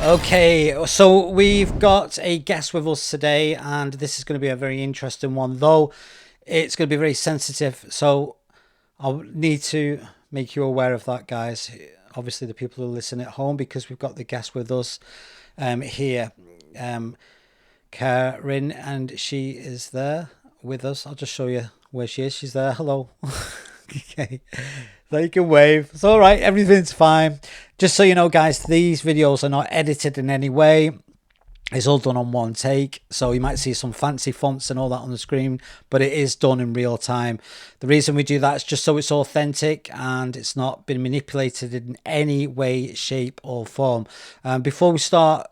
Okay, so we've got a guest with us today, and this is going to be a very interesting one, though it's going to be very sensitive. So I'll need to make you aware of that, guys. Obviously, the people who listen at home, because we've got the guest with us here, um, Karen, and she is there with us. I'll just show you where she is. She's there. Hello. Okay. They can wave. It's all right. Everything's fine. Just so you know, guys, these videos are not edited in any way. It's all done on one take. So you might see some fancy fonts and all that on the screen, but it is done in real time. The reason we do that is just so it's authentic and it's not been manipulated in any way, shape, or form. Before we start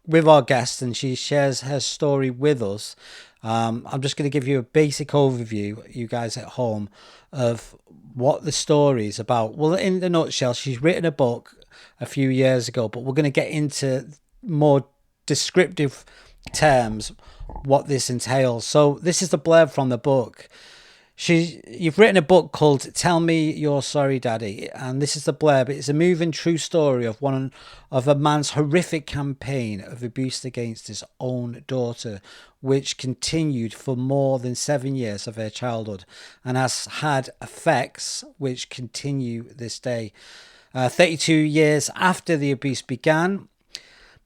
with our guest and she shares her story with us, I'm just going to give you a basic overview, you guys at home, of what the story is about. Well, in a nutshell, she's written a book a few years ago, but we're going to get into more descriptive terms what this entails. So this is the blurb from the book. You've written a book called "Tell Me You're Sorry, Daddy," and this is the blurb. It's a moving, true story of a man's horrific campaign of abuse against his own daughter, which continued for more than 7 years of her childhood, and has had effects which continue this day. 32 years after the abuse began,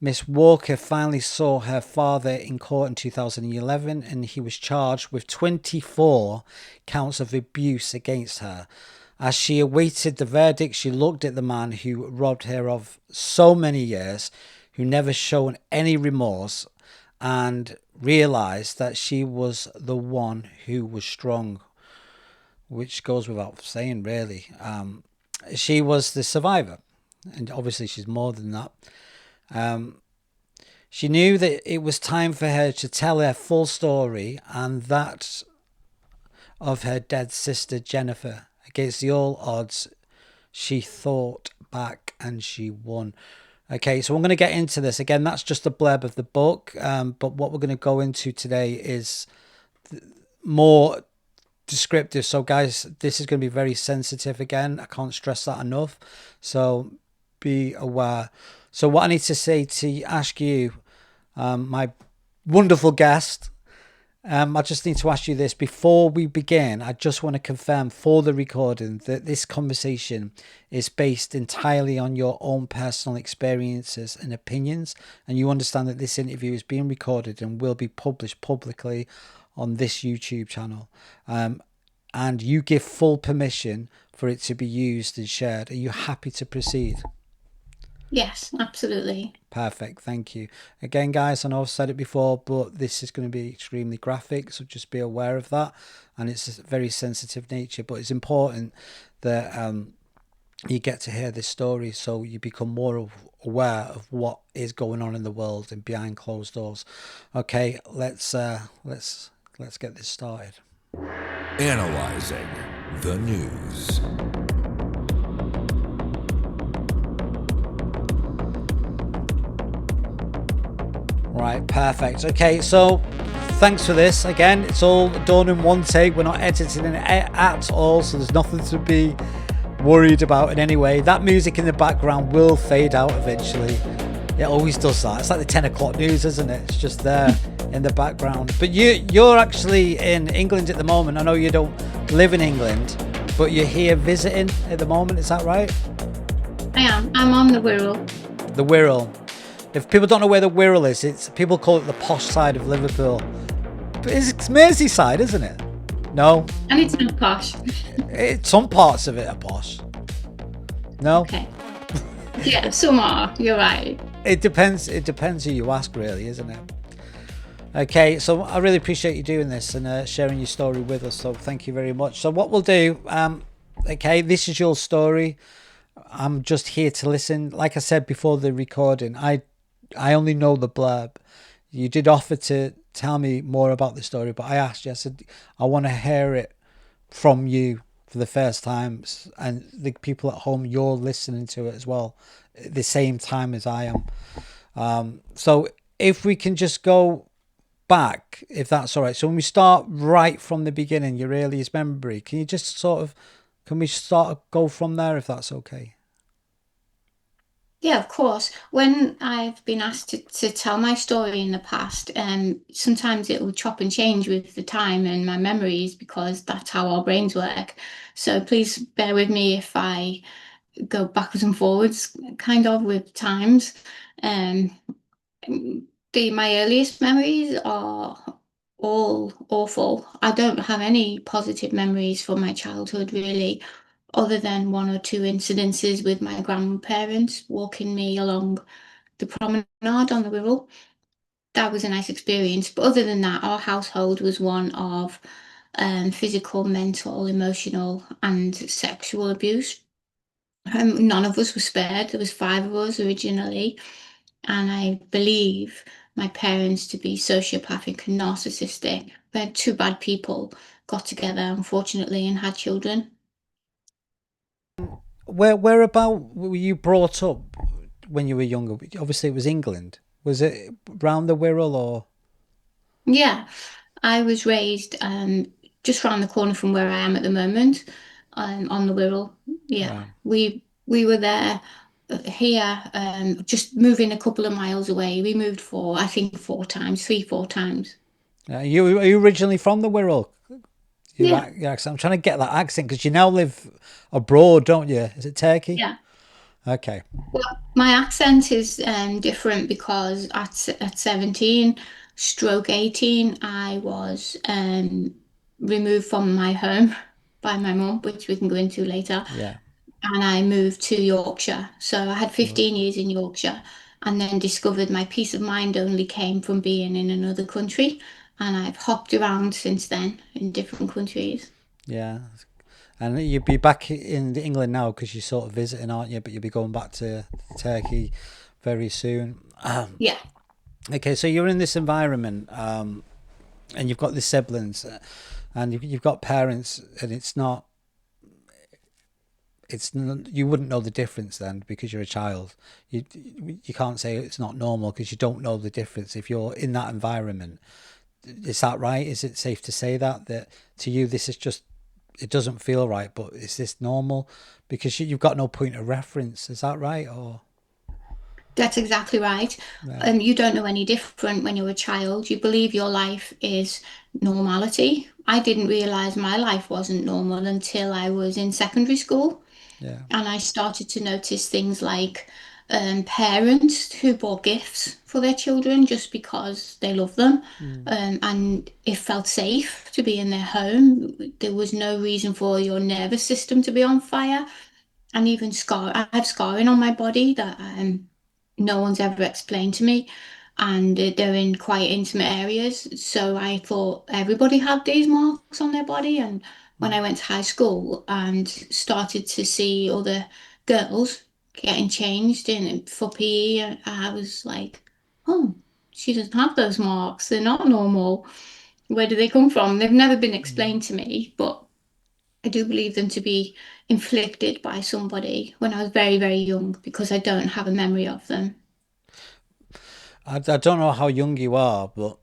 Miss Walker finally saw her father in court in 2011, and he was charged with 24 counts of abuse against her. As she awaited the verdict, she looked at the man who robbed her of so many years, who never shown any remorse, and realized that she was the one who was strong, which goes without saying, really. She was the survivor, and obviously she's more than that. She knew that it was time for her to tell her full story, and that of her dead sister Jennifer. Against the all odds, she fought back and she won. Okay, so I'm going to get into this. Again, that's just a blurb of the book, but what we're going to go into today is more descriptive. So, guys, this is going to be very sensitive again. I can't stress that enough. So, be aware. So, what I need to say to ask you, my wonderful guest, I just need to ask you this before we begin. I just want to confirm for the recording that this conversation is based entirely on your own personal experiences and opinions, and you understand that this interview is being recorded and will be published publicly on this YouTube channel. And you give full permission for it to be used and shared. Are you happy to proceed? Yes, absolutely. Perfect, thank you. Again, guys, I know I've said it before, but this is going to be extremely graphic, so just be aware of that. And it's a very sensitive nature, but it's important that you get to hear this story so you become more aware of what is going on in the world and behind closed doors. Okay, let's get this started. Analyzing the news. Right, perfect. Okay, so thanks for this. Again, it's all done in one take. We're not editing it at all, so there's nothing to be worried about in any way. That music in the background will fade out eventually. It always does that. It's like the 10 o'clock news, isn't it? It's just there in the background. But you're actually in England at the moment. I know you don't live in England, but you're here visiting at the moment. Is that right? I am. I'm on the Wirral. The Wirral. If people don't know where the Wirral is, it's people call it the posh side of Liverpool. But it's Merseyside, isn't it? No, And it's not posh. some parts of it are posh. No, Okay. Yeah, some are. You're right. it depends. It depends who you ask, really, isn't it? Okay, so I really appreciate you doing this and sharing your story with us. So thank you very much. So what we'll do, okay, this is your story. I'm just here to listen. Like I said before the recording, I only know the blurb. You did offer to tell me more about the story, but I asked you, I said, I want to hear it from you for the first time, and the people at home, you're listening to it as well at the same time as I am. So if we can just go back, if that's all right. So when we start right from the beginning, your earliest memory, can you just sort of, can we start go from there if that's okay? Yeah, of course. When I've been asked to tell my story in the past, sometimes it will chop and change with the time and my memories because that's how our brains work. So please bear with me if I go backwards and forwards, kind of with times. Um, my earliest memories are all awful. I don't have any positive memories from my childhood, really, other than one or two incidences with my grandparents walking me along the promenade on the Wirral. That was a nice experience. But other than that, our household was one of physical, mental, emotional, and sexual abuse. None of us were spared. There was five of us originally, and I believe my parents to be sociopathic and narcissistic. Where two bad people got together, unfortunately, and had children. Where about were you brought up when you were younger? Obviously, it was England. Was it round the Wirral or? Yeah, I was raised just round the corner from where I am at the moment, on the Wirral. Yeah, Right. we were there, here, just moving a couple of miles away. We moved I think, four times, three, four times. Are you originally from the Wirral? Yeah, Your accent. I'm trying to get that accent because you now live abroad, don't you? Is it Turkey? yeah. Okay. Well, my accent is different because at 17 stroke 18, I was removed from my home by my mum, which we can go into later. Yeah. And I moved to Yorkshire. So I had 15 years in Yorkshire and then discovered my peace of mind only came from being in another country. And I've hopped around since then in different countries. Yeah. And you'll be back in England now because you're sort of visiting, aren't you? But you'll be going back to Turkey very soon. Yeah. Okay, so you're in this environment, and you've got the siblings, and you've got parents, and you wouldn't know the difference then because you're a child. You can't say it's not normal because you don't know the difference if you're in that environment. Is that right? Is it safe to say that to you this is just it doesn't feel right, but is this normal? Because you've got no point of reference. Is that right? Or That's exactly right. right? You don't know any different when you're a child. You believe your life is normality. I didn't realize my life wasn't normal until I was in secondary school. Yeah. And I started to notice things like parents who bought gifts for their children just because they love them. Mm. And it felt safe to be in their home. There was no reason for your nervous system to be on fire. And even I have scarring on my body that no one's ever explained to me. And they're in quite intimate areas. So I thought everybody had these marks on their body. And when I went to high school and started to see other girls getting changed in for PE, I was like, oh, she doesn't have those marks. They're not normal. Where do they come from? They've never been Mm. explained to me, but I do believe them to be inflicted by somebody when I was very, very young because I don't have a memory of them. I don't know how young you are, but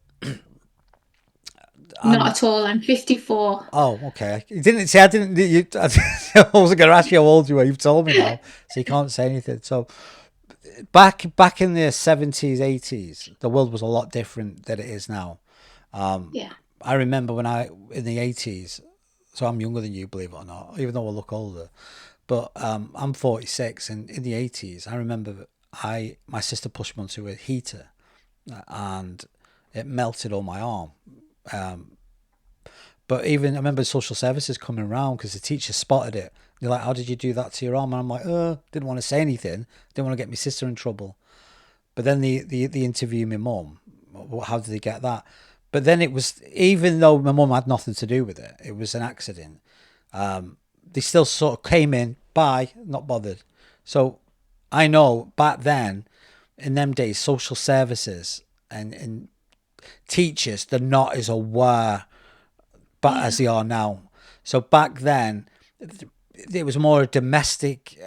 Not I'm. at all. I'm 54. Oh, okay. You didn't say I didn't. I wasn't going to ask you how old you were. You've told me now, so you can't say anything. So back in the 70s, 80s, the world was a lot different than it is now. Yeah. I remember when I in the 80s. So I'm younger than you, believe it or not, even though I look older. But I'm 46, and in the 80s, I remember my sister pushed me onto a heater, and it melted on my arm. Um, but even I remember social services coming around because the teacher spotted it. They're like, "How did you do that to your arm?" And I'm like, didn't want to say anything. Didn't want to get my sister in trouble." But then the interview my mum. How did they get that? But then it was even though my mum had nothing to do with it, it was an accident. They still sort of came in, bye, not bothered. So I know back then, in them days, social services and teachers, they're not as aware, but as Yeah. they are now. So back then, it was more a domestic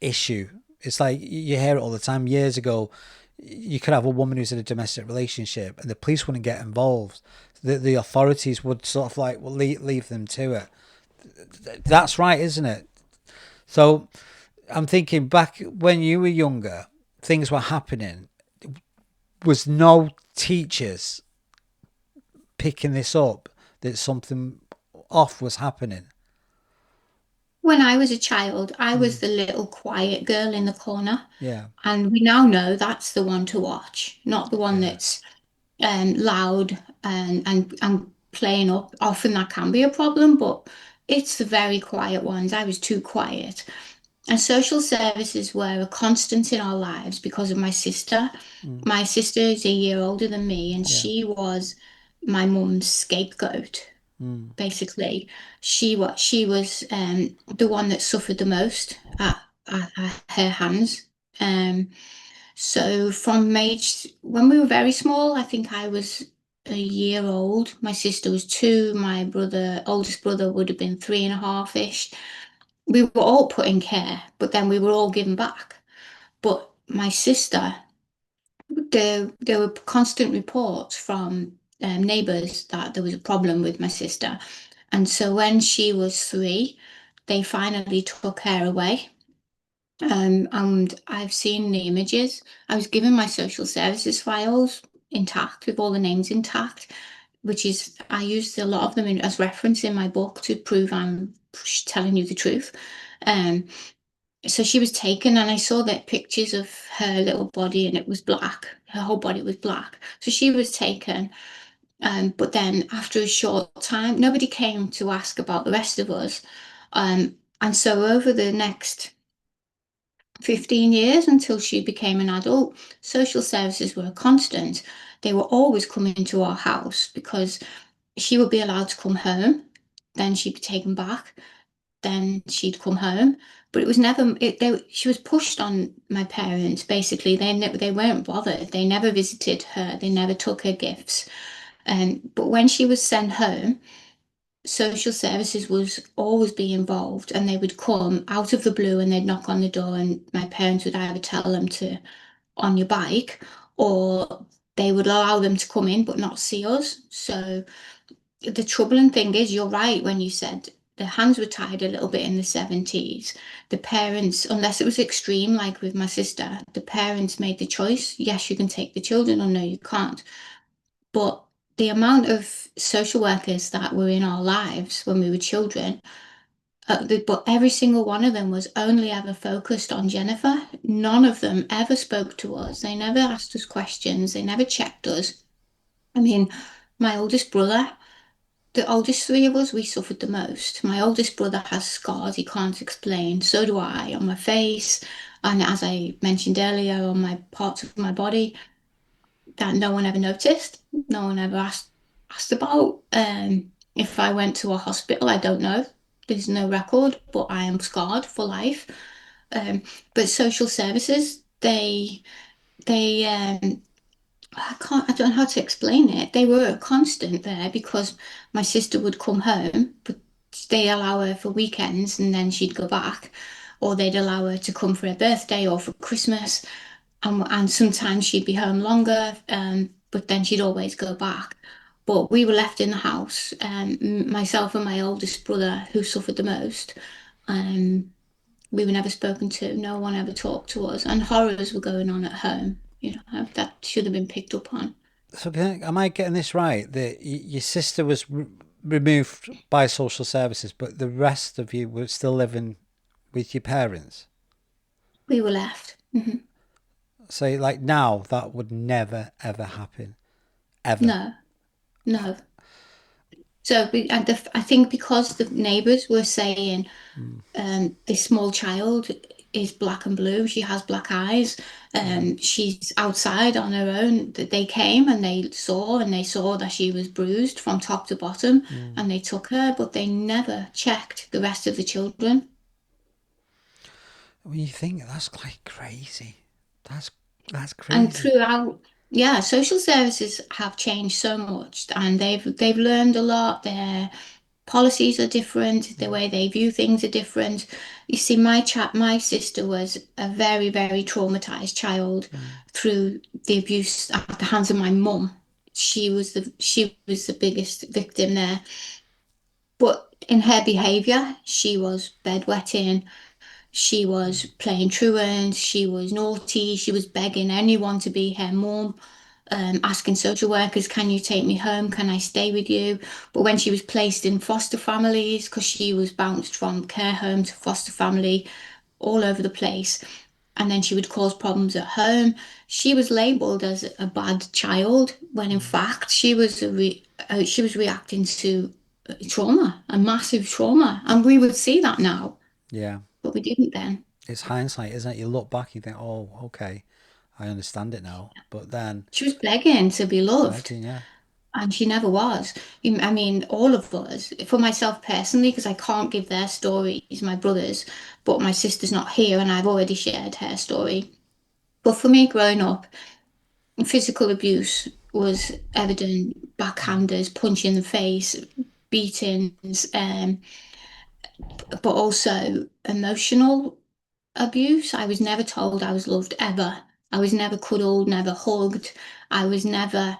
issue. It's like you hear it all the time. Years ago, you could have a woman who's in a domestic relationship, and the police wouldn't get involved. The authorities would sort of leave them to it. That's right, isn't it? So I'm thinking back when you were younger, things were happening. Was no teachers picking this up that something off was happening? When I was a child, I was the little quiet girl in the corner, Yeah, and we now know that's the one to watch, not the one yeah, that's loud and playing up. Often that can be a problem, but it's the very quiet ones. I was too quiet. And social services were a constant in our lives because of my sister. mm, My sister is a year older than me, and yeah, she was my mum's scapegoat. mm, Basically, she was the one that suffered the most at her hands. Um, so from age when we were very small, I think I was a year old. My sister was two. My brother, oldest brother, would have been 3.5-ish. We were all put in care, but then we were all given back. But my sister, there were constant reports from neighbours that there was a problem with my sister. And so when she was 3, they finally took her away. And I've seen the images. I was given my social services files intact with all the names intact, which is I used a lot of them as reference in my book to prove I'm telling you the truth. Um, so she was taken, and I saw the pictures of her little body, and it was black. Her whole body was black. So she was taken. But then after a short time, nobody came to ask about the rest of us. And so over the next 15 years until she became an adult, social services were a constant. They were always coming to our house because she would be allowed to come home, then she'd be taken back, then she'd come home. But it was never, she was pushed on my parents, basically. They weren't bothered. They never visited her. They never took her gifts. But when she was sent home, social services was always be involved, and they would come out of the blue and they'd knock on the door, and my parents would either tell them to on your bike, or they would allow them to come in but not see us. So the troubling thing is, you're right when you said the hands were tied a little bit in the 70s. The parents, unless it was extreme, like with my sister, the parents made the choice. Yes, you can take the children, or no, you can't. But the amount of social workers that were in our lives when we were children, but every single one of them was only ever focused on Jennifer. None of them ever spoke to us. They never asked us questions. They never checked us. I mean, my oldest brother, the oldest three of us, we suffered the most. My oldest brother has scars he can't explain. So do I, on my face, and as I mentioned earlier, on my parts of my body that no one ever noticed. No one ever asked about. If I went to a hospital, I don't know. There's no record, but I am scarred for life. Um, but social services, they I don't know how to explain it. They were a constant there because my sister would come home, but they allow her for weekends and then she'd go back, or they'd allow her to come for her birthday or for Christmas, and sometimes she'd be home longer, but then she'd always go back. But we were left in the house, myself and my oldest brother, who suffered the most. Um, we were never spoken to. No one ever talked to us, and horrors were going on at home. That should have been picked up on. So am I getting this right? That your sister was removed by social services, but the rest of you were still living with your parents? We were left. So like now that would never ever happen. Ever. No, no. So I think because the neighbours were saying Mm, this small child is black and blue, she has black eyes, mm, she's outside on her own, that they came and they saw that she was bruised from top to bottom, mm. and they took her, but they never checked the rest of the children. When you think that's like crazy. That's that's And crazy. throughout, yeah, social services have changed so much, and they've learned a lot. Their policies are different, the Mm, way they view things are different. You see, my sister was a very, very traumatized child mm. through the abuse at the hands of my mum. She was the biggest victim there. But in her behavior, she was bedwetting. She was playing truant, she was naughty, she was begging anyone to be her mum, asking social workers, can you take me home? Can I stay with you? But when she was placed in foster families, because she was bounced from care home to foster family all over the place, and then she would cause problems at home, she was labelled as a bad child, when in fact she was reacting to trauma, a massive trauma, and we would see that now, Yeah. but we didn't then. It's hindsight, isn't it? You look back, you think, oh, okay, I understand it now. But then, She was begging to be loved. begging, yeah. And she never was. I mean, all of us, for myself personally, because I can't give their stories, my brothers, but my sister's not here and I've already shared her story. But for me, growing up, physical abuse was evident, backhanders, punch in the face, beatings, but also emotional abuse. I was never told I was loved ever. I was never cuddled, never hugged. I was never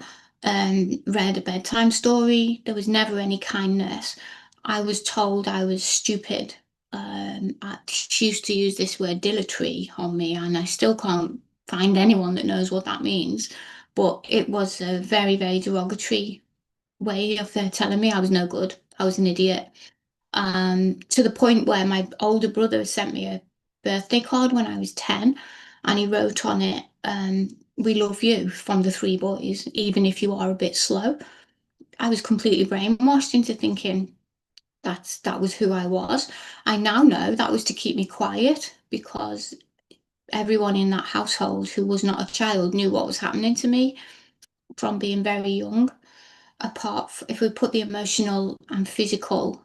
read a bedtime story. There was never any kindness. I was told I was stupid. She used to use this word dilatory on me, and I still can't find anyone that knows what that means. But it was a very, very derogatory way of telling me I was no good. I was an idiot, to the point where my older brother sent me a birthday card when I was 10, and he wrote on it, we love you from the three boys, even if you are a bit slow. I was completely brainwashed into thinking that was who I was. I now know that was to keep me quiet because everyone in that household who was not a child knew what was happening to me from being very young. If we put the emotional and physical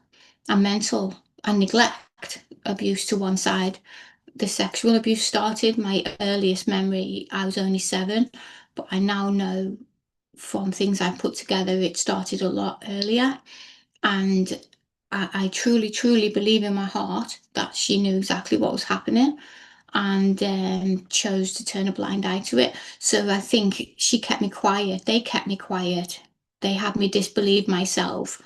and mental and neglect abuse to one side, the sexual abuse started. My earliest memory, I was only 7, but I now know from things I've put together, it started a lot earlier. And I truly, truly believe in my heart that she knew exactly what was happening and chose to turn a blind eye to it. So I think she kept me quiet. They kept me quiet. They had me disbelieve myself,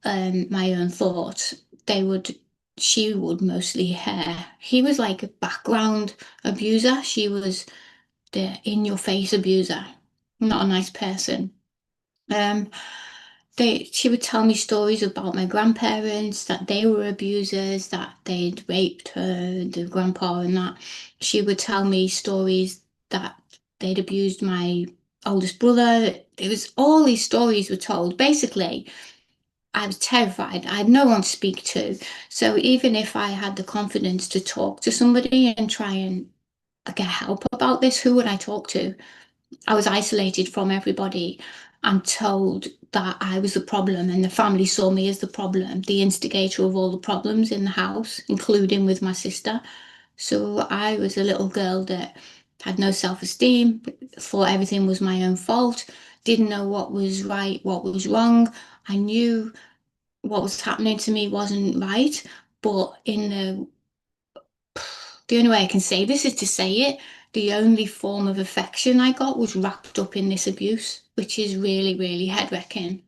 my own thoughts. They would, she would mostly her. He was like a background abuser. She was the in your face abuser. Not a nice person. Um, she would tell me stories about my grandparents, that they were abusers, that they'd raped her, the grandpa and that. She would tell me stories that they'd abused my oldest brother. It was all these stories were told. Basically, I was terrified. I had no one to speak to. So even if I had the confidence to talk to somebody and try and get help about this, who would I talk to? I was isolated from everybody and told that I was the problem, and the family saw me as the problem, the instigator of all the problems in the house, including with my sister. So I was a little girl that had no self-esteem, thought everything was my own fault, didn't know what was right, what was wrong. I knew what was happening to me wasn't right, but the only way I can say this is to say it. The only form of affection I got was wrapped up in this abuse, which is really, really head-wrecking.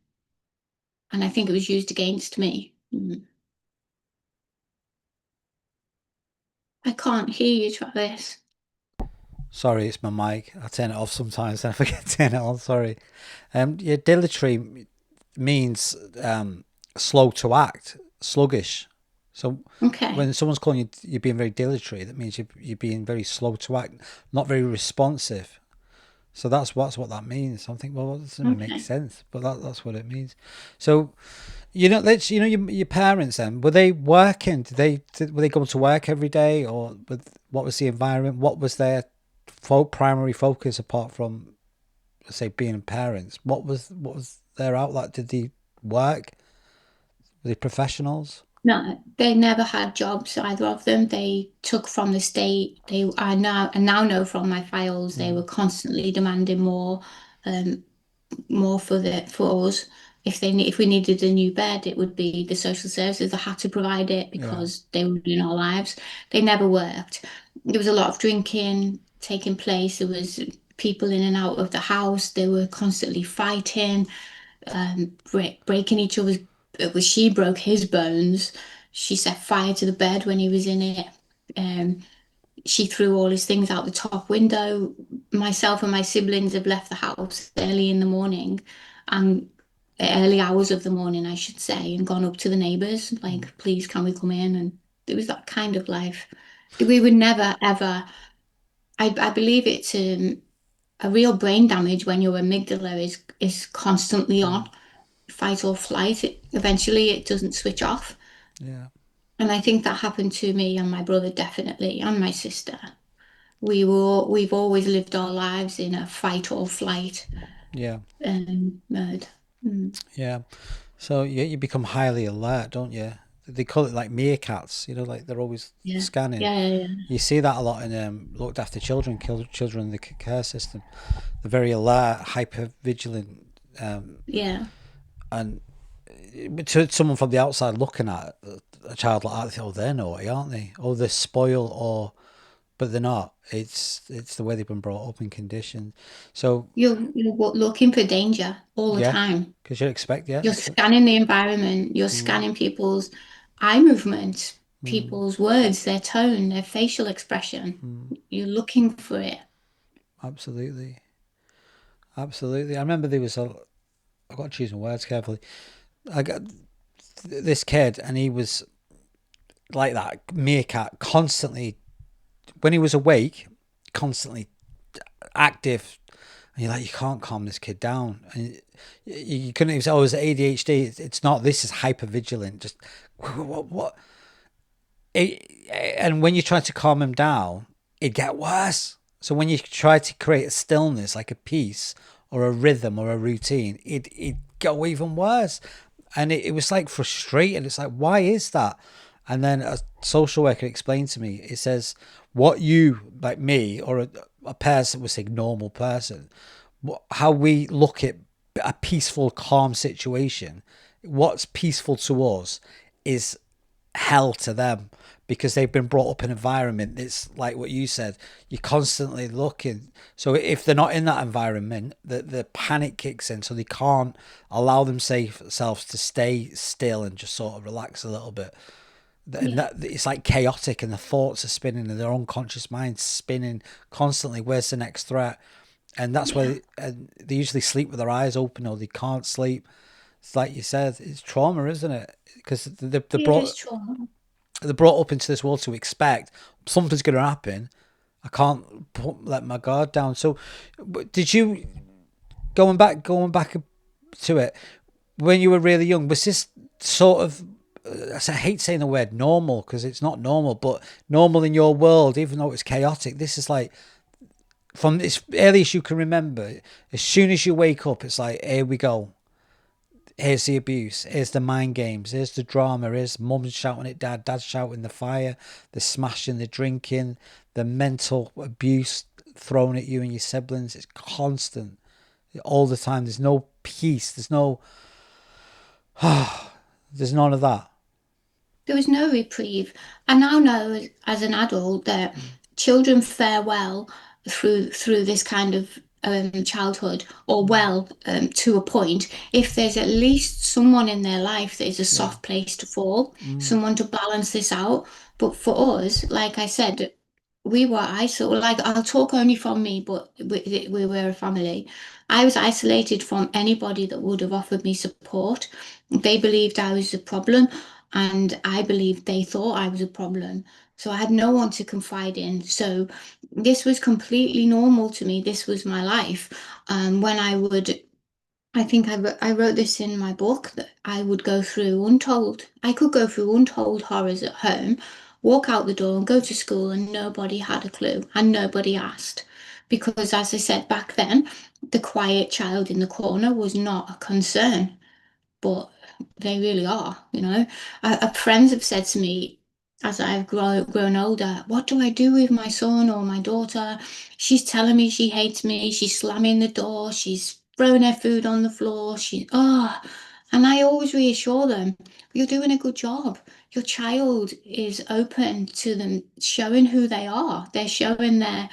And I think it was used against me. I can't hear you, Travis. Sorry, it's my mic. I turn it off sometimes and I forget to turn it on. Sorry. Yeah, dilatory means slow to act, sluggish. So Okay. when someone's calling you, you're being very dilatory, that means you're being very slow to act, not very responsive. So that's what that means. I'm thinking, well, that doesn't make Okay. sense, but that's what it means. So, your parents then, were they working? Were they going to work every day, or what was the environment? What was their primary focus apart from, say, being parents? What was their outlet? Did they work? Were they professionals? No, they never had jobs, either of them. They took from the state. I now know from my files they were constantly demanding um, more for us. If we needed a new bed, it would be the social services that had to provide it Yeah. because they were in our lives. They never worked. There was a lot of drinking taking place. There was people in and out of the house. They were constantly fighting, breaking each other's. She broke his bones. She set fire to the bed when he was in it. She threw all his things out the top window. Myself and my siblings have left the house early in the morning, and early hours of the morning, I should say, and gone up to the neighbours, like, please, can we come in? And it was that kind of life. We would never, ever. I believe it's a real brain damage when your amygdala is constantly on fight or flight. Eventually, it doesn't switch off. Yeah. And I think that happened to me and my brother, definitely, and my sister. We've always lived our lives in a fight or flight Yeah. mode. Mm. Yeah. So you become highly alert, don't you? They call it like meerkats, like they're always Yeah. scanning. Yeah. You see that a lot in looked after children, children in the care system. They're very alert, hyper vigilant, Yeah. and to someone from the outside looking at a child like that, they think, oh, they're naughty, aren't they? Oh, they're spoiled, but they're not. It's the way they've been brought up and conditioned. So You're looking for danger all the yeah, time. because you expect, yeah, You're scanning the environment. You're scanning people's eye movements, people's words, their tone, their facial expression. You're looking for it. absolutely, absolutely. I remember there was I've got to choose my words carefully. I got this kid, and he was like that meerkat, constantly when he was awake, constantly active. And you're like, you can't calm this kid down. And you couldn't even say, oh, it's ADHD. It's not. This is hypervigilant. Just what? And when you try to calm him down, it get worse. So when you try to create a stillness, like a peace or a rhythm or a routine, it go even worse. And it was like frustrating. It's like, why is that? And then a social worker explained to me, it says, what you, like me, or a person, would say normal person, how we look at a peaceful, calm situation, what's peaceful to us is hell to them, because they've been brought up in an environment that's like what you said, you're constantly looking. So if they're not in that environment, the panic kicks in, so they can't allow themselves to stay still and just sort of relax a little bit. And that it's like chaotic, and the thoughts are spinning, and their unconscious mind's spinning constantly. Where's the next threat? And that's why they usually sleep with their eyes open, or they can't sleep. It's like you said, it's trauma, isn't it? Because they're brought up into this world to expect something's going to happen. I can't let my guard down. So, did you going back to it when you were really young? Was this sort of, I hate saying the word normal because it's not normal, but normal in your world, even though it's chaotic? This is like from as early as you can remember. As soon as you wake up, it's like, here we go. Here's the abuse, here's the mind games, here's the drama, here's mum shouting at dad, dad shouting the fire, the smashing, the drinking, the mental abuse thrown at you and your siblings. It's constant all the time. There's no peace, there's none of that. There was no reprieve. I now know as an adult that children fare well through this kind of childhood, or well, to a point, if there's at least someone in their life that is a soft place to fall, someone to balance this out. But for us, like I said, we were isolated. Like, I'll talk only from me, but we were a family. I was isolated from anybody that would have offered me support. They believed I was a problem, and I believed they thought I was a problem. So I had no one to confide in. So this was completely normal to me. This was my life. When I think I wrote this in my book, that I would go through untold. I could go through untold horrors at home, walk out the door and go to school, and nobody had a clue and nobody asked. Because, as I said back then, the quiet child in the corner was not a concern, but they really are, you know. Friends have said to me as I've grown older, what do I do with my son or my daughter? She's telling me she hates me. She's slamming the door. She's throwing her food on the floor. And I always reassure them, you're doing a good job. Your child is open to them showing who they are. They're showing their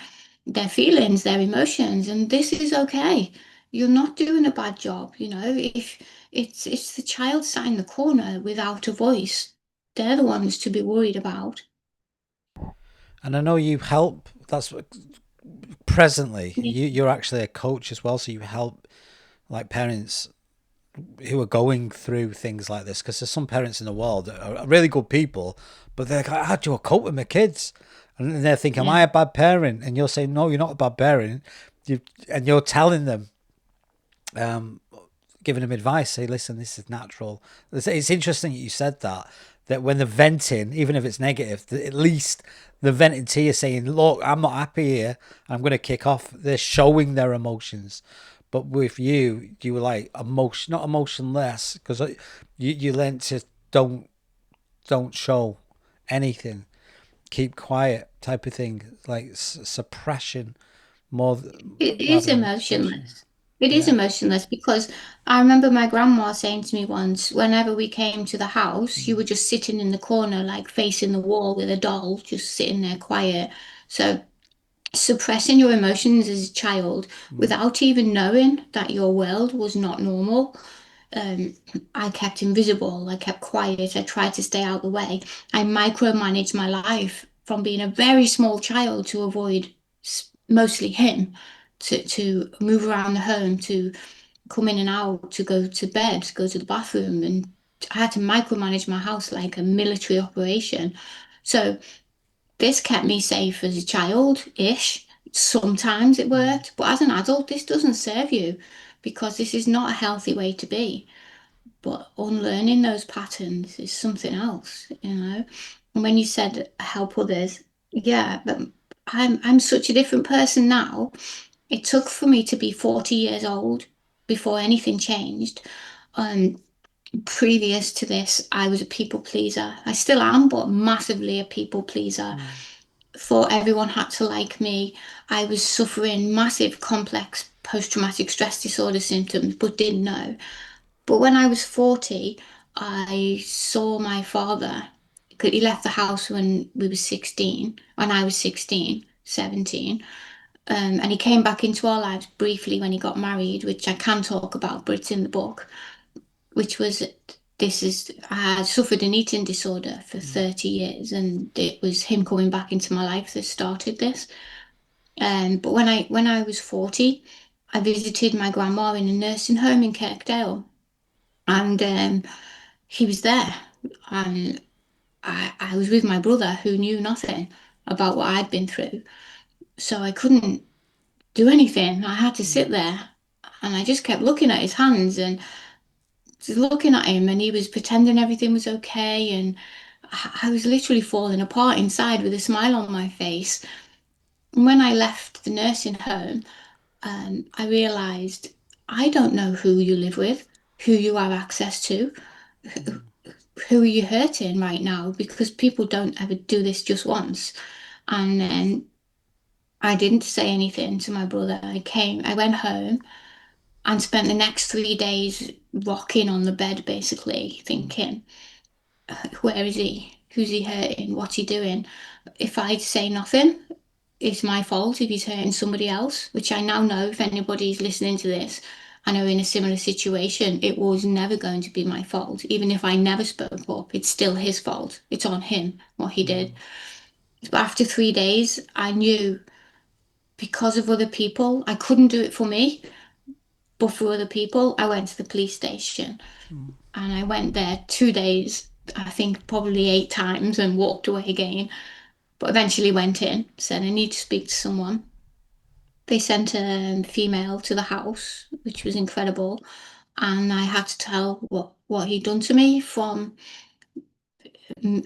feelings, their emotions, and this is okay. You're not doing a bad job, you know. If it's the child sat in the corner without a voice, they're the ones to be worried about. And I know you help. That's what, presently Yeah. you're actually a coach as well, so you help like parents who are going through things like this, because there's some parents in the world that are really good people, but they're like, how do I cope with my kids? And they're thinking, am Yeah. I a bad parent? And you're saying, no, you're not a bad parent. And you're telling them, giving them advice, say, listen, this is natural. It's interesting that you said that when they're venting, even if it's negative, that at least they're venting to you saying, look, I'm not happy here. I'm going to kick off. They're showing their emotions. But with you were like not emotionless, because you learned to don't show anything, keep quiet type of thing, like suppression It is rather than expression. emotionless. It is Yeah. emotionless because I remember my grandma saying to me once, whenever we came to the house, you were just sitting in the corner, like facing the wall with a doll, just sitting there quiet. So suppressing your emotions as a child Mm. without even knowing that your world was not normal. Um, I kept invisible, I kept quiet, I tried to stay out the way. I micromanaged my life from being a very small child to avoid mostly him, to move around the home, to come in and out, to go to bed, to go to the bathroom. And I had to micromanage my house like a military operation. So this kept me safe as a child-ish. Sometimes it Mm. worked, but as an adult, this doesn't serve you because this is not a healthy way to be. But unlearning those patterns is something else, you know. And when you said help others, yeah, but I'm such a different person now. It took for me to be 40 years old before anything changed. Um, Previous to this, I was a people pleaser. I still am, but massively a people pleaser. Mm. Thought everyone had to like me. I was suffering massive complex post-traumatic stress disorder symptoms, but didn't know. But when I was 40, I saw my father. He left the house when we were 16, when I was 16, 17. And he came back into our lives briefly when he got married, which I can talk about, but it's in the book, which was I had suffered an eating disorder for Mm. 30 years, and it was him coming back into my life that started this. But when I was 40, I visited my grandma in a nursing home in Kirkdale, and he was there. And I was with my brother who knew nothing about what I'd been through. So I couldn't do anything. I had to sit Mm. there and I just kept looking at his hands and just looking at him, and he was pretending everything was okay. And I was literally falling apart inside with a smile on my face. And when I left the nursing home, I realized I don't know who you live with, who you have access to, Mm. who are you hurting right now? Because people don't ever do this just once. And then I didn't say anything to my brother. I went home and spent the next 3 days rocking on the bed, basically, Mm. thinking, where is he? Who's he hurting? What's he doing? If I say nothing, it's my fault if he's hurting somebody else, which I now know if anybody's listening to this and are in a similar situation, it was never going to be my fault. Even if I never spoke up, it's still his fault. It's on him, what he did. Mm. But after 3 days, I knew because of other people, I couldn't do it for me, but for other people, I went to the police station Mm. and I went there 2 days, I think probably 8 times, and walked away again. But eventually went in, said, I need to speak to someone. They sent a female to the house, which was incredible. And I had to tell what he'd done to me from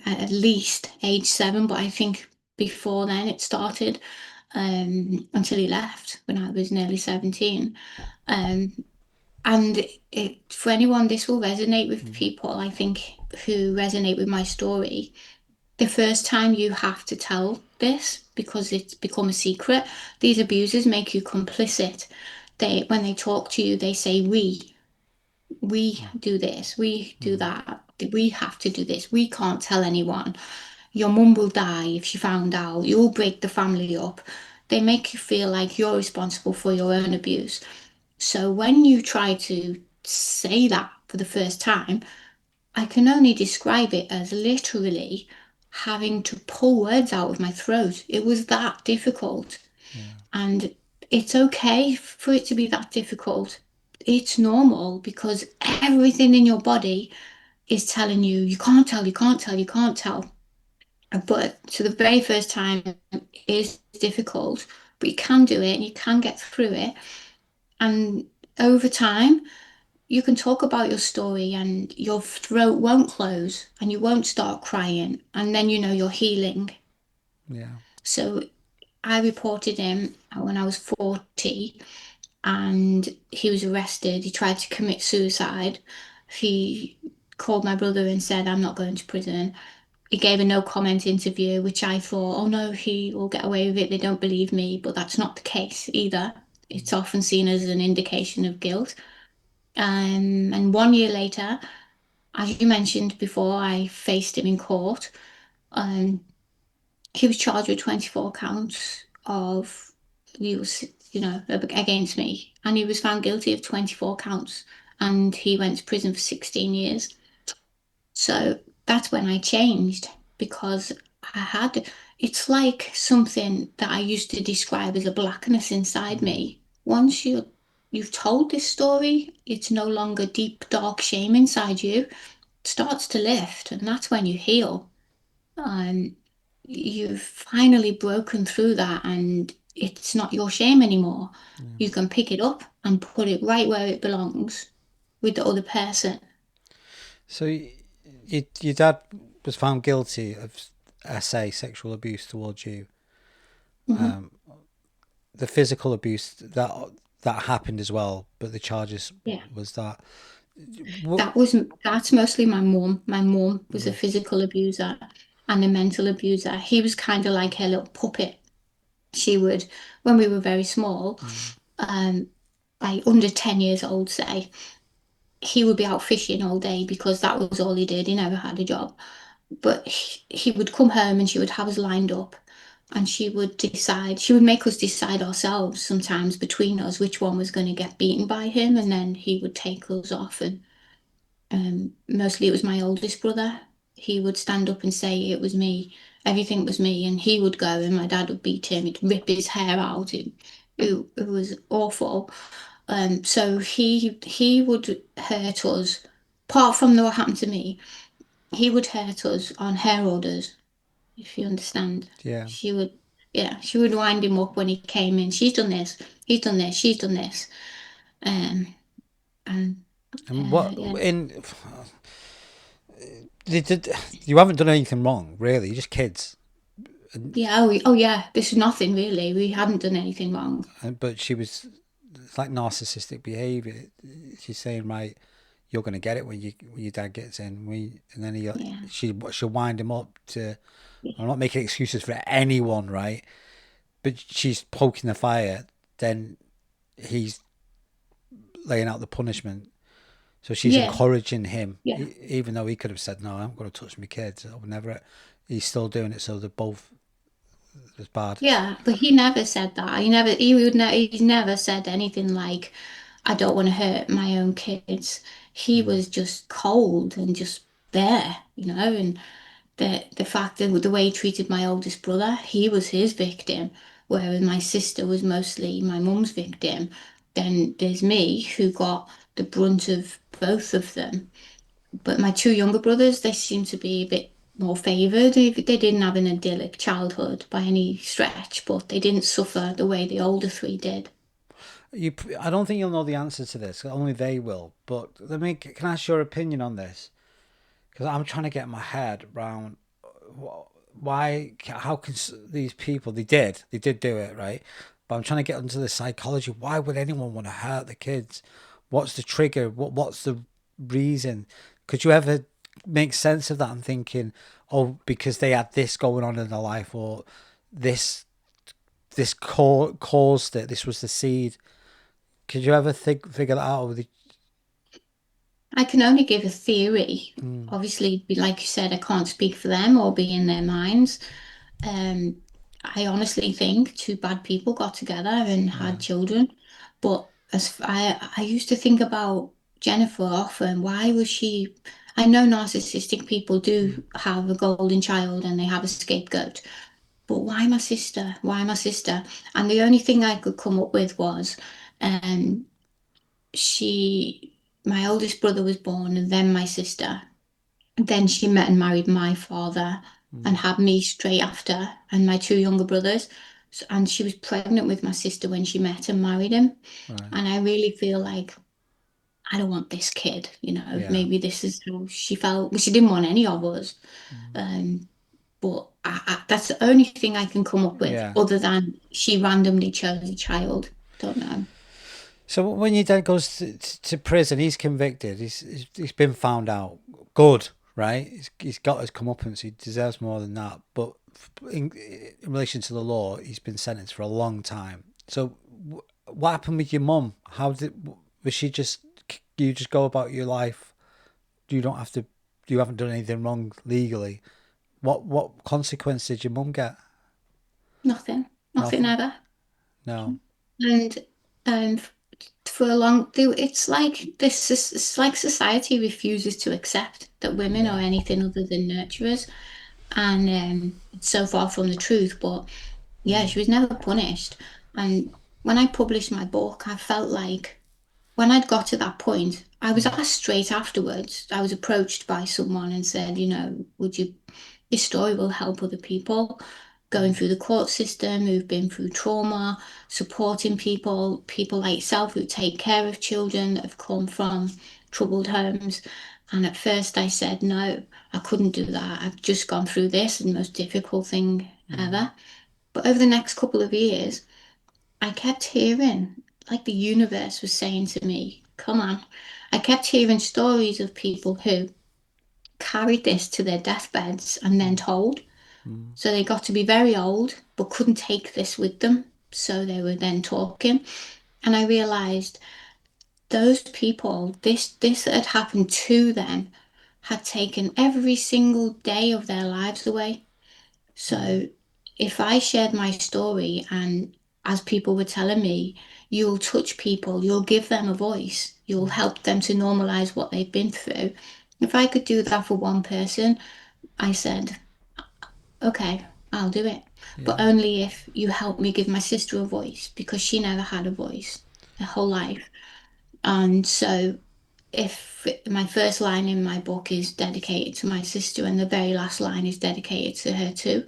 at least age 7, but I think before then it started, until he left when I was nearly 17. Um, and for anyone, this will resonate with Mm. people, I think, who resonate with my story. The first time you have to tell this because it's become a secret. These abusers make you complicit. When they talk to you, they say we do this, we do Mm. that, we have to do this, we can't tell anyone. Your mum will die if she found out, you'll break the family up. They make you feel like you're responsible for your own abuse. So when you try to say that for the first time, I can only describe it as literally having to pull words out of my throat. It was that difficult. And it's okay for it to be that difficult. It's normal because everything in your body is telling you, you can't tell, you can't tell, you can't tell. But so the very first time is difficult, but you can do it and you can get through it. And over time, you can talk about your story and your throat won't close and you won't start crying. And then you know you're healing. Yeah. So I reported him when I was 40 and he was arrested. He tried to commit suicide. He called my brother and said, I'm not going to prison. He gave a no comment interview, which I thought, oh no, he will get away with it. They don't believe me. But that's not the case either. It's often seen as an indication of guilt. And 1 year later, as you mentioned before, I faced him in court. Um, he was charged with 24 counts of use, against me, and he was found guilty of 24 counts, and he went to prison for 16 years. So that's when I changed because it's like something that I used to describe as a blackness inside me. Once you've told this story, it's no longer deep, dark shame inside you. It starts to lift, and that's when you heal. And you've finally broken through that, and it's not your shame anymore. You can pick it up and put it right where it belongs with the other person. So your dad was found guilty of sexual abuse towards you. Mhm. The physical abuse that happened as well, but the charges Yeah. was that. That's mostly my mum. My mum was a physical abuser and a mental abuser. He was kind of like her little puppet. She would, when we were very small, um, like under 10 years old, say, he would be out fishing all day because that was all he did. He never had a job. But he would come home and she would have us lined up and she would make us decide ourselves sometimes between us which one was going to get beaten by him. And then he would take us off. And mostly it was my oldest brother. He would stand up and say it was me, everything was me, and he would go and my dad would beat him, he'd rip his hair out. It was awful. So he would hurt us. Apart from what happened to me, he would hurt us on her orders, if you understand. Yeah. She would wind him up when he came in. She's done this, he's done this, she's done this. Um, and And what yeah. you haven't done anything wrong, really. You're just kids. Yeah, oh yeah, this is nothing really. We hadn't done anything wrong. But it's like narcissistic behavior. She's saying, right, you're going to get it when your dad gets in. And then Yeah. she'll wind him up to. I'm not making excuses for anyone, right? But she's poking the fire. Then he's laying out the punishment. So she's Yeah, encouraging him, yeah, even though he could have said, "No, I'm going to touch my kids. I would never." He's still doing it, so they're both as bad. yeah. But he never said that. He's never said anything like, I don't want to hurt my own kids. He was just cold and just there, and the fact that the way he treated my oldest brother, he was his victim, whereas my sister was mostly my mum's victim. Then there's me who got the brunt of both of them. But my two younger brothers, they seem to be a bit more favoured. They didn't have an idyllic childhood by any stretch, but they didn't suffer the way the older three did. I don't think you'll know the answer to this. Only they will. But can I ask your opinion on this? Because I'm trying to get my head around why, how can these people, they did do it, right? But I'm trying to get into the psychology. Why would anyone want to hurt the kids? What's the trigger? What's the reason? Could you ever make sense of that and thinking, oh, because they had this going on in their life, or this caused it, this was the seed? Could you ever figure that out? I can only give a theory. Obviously, like you said, I can't speak for them or be in their minds. Um, I honestly think two bad people got together and had children. But I used to think about Jennifer often. Why was she? I know narcissistic people do have a golden child and they have a scapegoat, but why my sister? Why my sister? And the only thing I could come up with was, um, my oldest brother was born and then my sister. Then she met and married my father and had me straight after, and my two younger brothers. And she was pregnant with my sister when she met and married him. Right. And I really feel like I don't want this kid, Yeah. maybe this is how she felt. Well, she didn't want any of us. Um, but that's the only thing I can come up with, Yeah. other than she randomly chose a child. Don't know. So when your dad goes to prison, he's convicted. He's been found out. Good, right? He's got his comeuppance. He deserves more than that. But in relation to the law, he's been sentenced for a long time. So what happened with your mum? Was she just, you just go about your life? You don't have to. You haven't done anything wrong legally. What consequence did your mum get? Nothing. Nothing Nothing. ever. No. And um, for a long, it's like this. It's like society refuses to accept that women are anything other than nurturers, and it's so far from the truth. But yeah, she was never punished. And when I published my book, I felt like when I'd got to that point, I was asked straight afterwards. I was approached by someone and said, would you, this story will help other people going through the court system who've been through trauma, supporting people like yourself who take care of children that have come from troubled homes. And at first I said, no, I couldn't do that. I've just gone through this, the most difficult thing ever. But over the next couple of years, I kept hearing, like the universe was saying to me, come on. I kept hearing stories of people who carried this to their deathbeds and then told. So they got to be very old, but couldn't take this with them. So they were then talking. And I realized those people, this that had happened to them had taken every single day of their lives away. So if I shared my story and as people were telling me, you'll touch people, you'll give them a voice, you'll help them to normalize what they've been through. If I could do that for one person, I said, okay, I'll do it. But Yeah. only if you help me give my sister a voice because she never had a voice her whole life. And so if my first line in my book is dedicated to my sister and the very last line is dedicated to her too.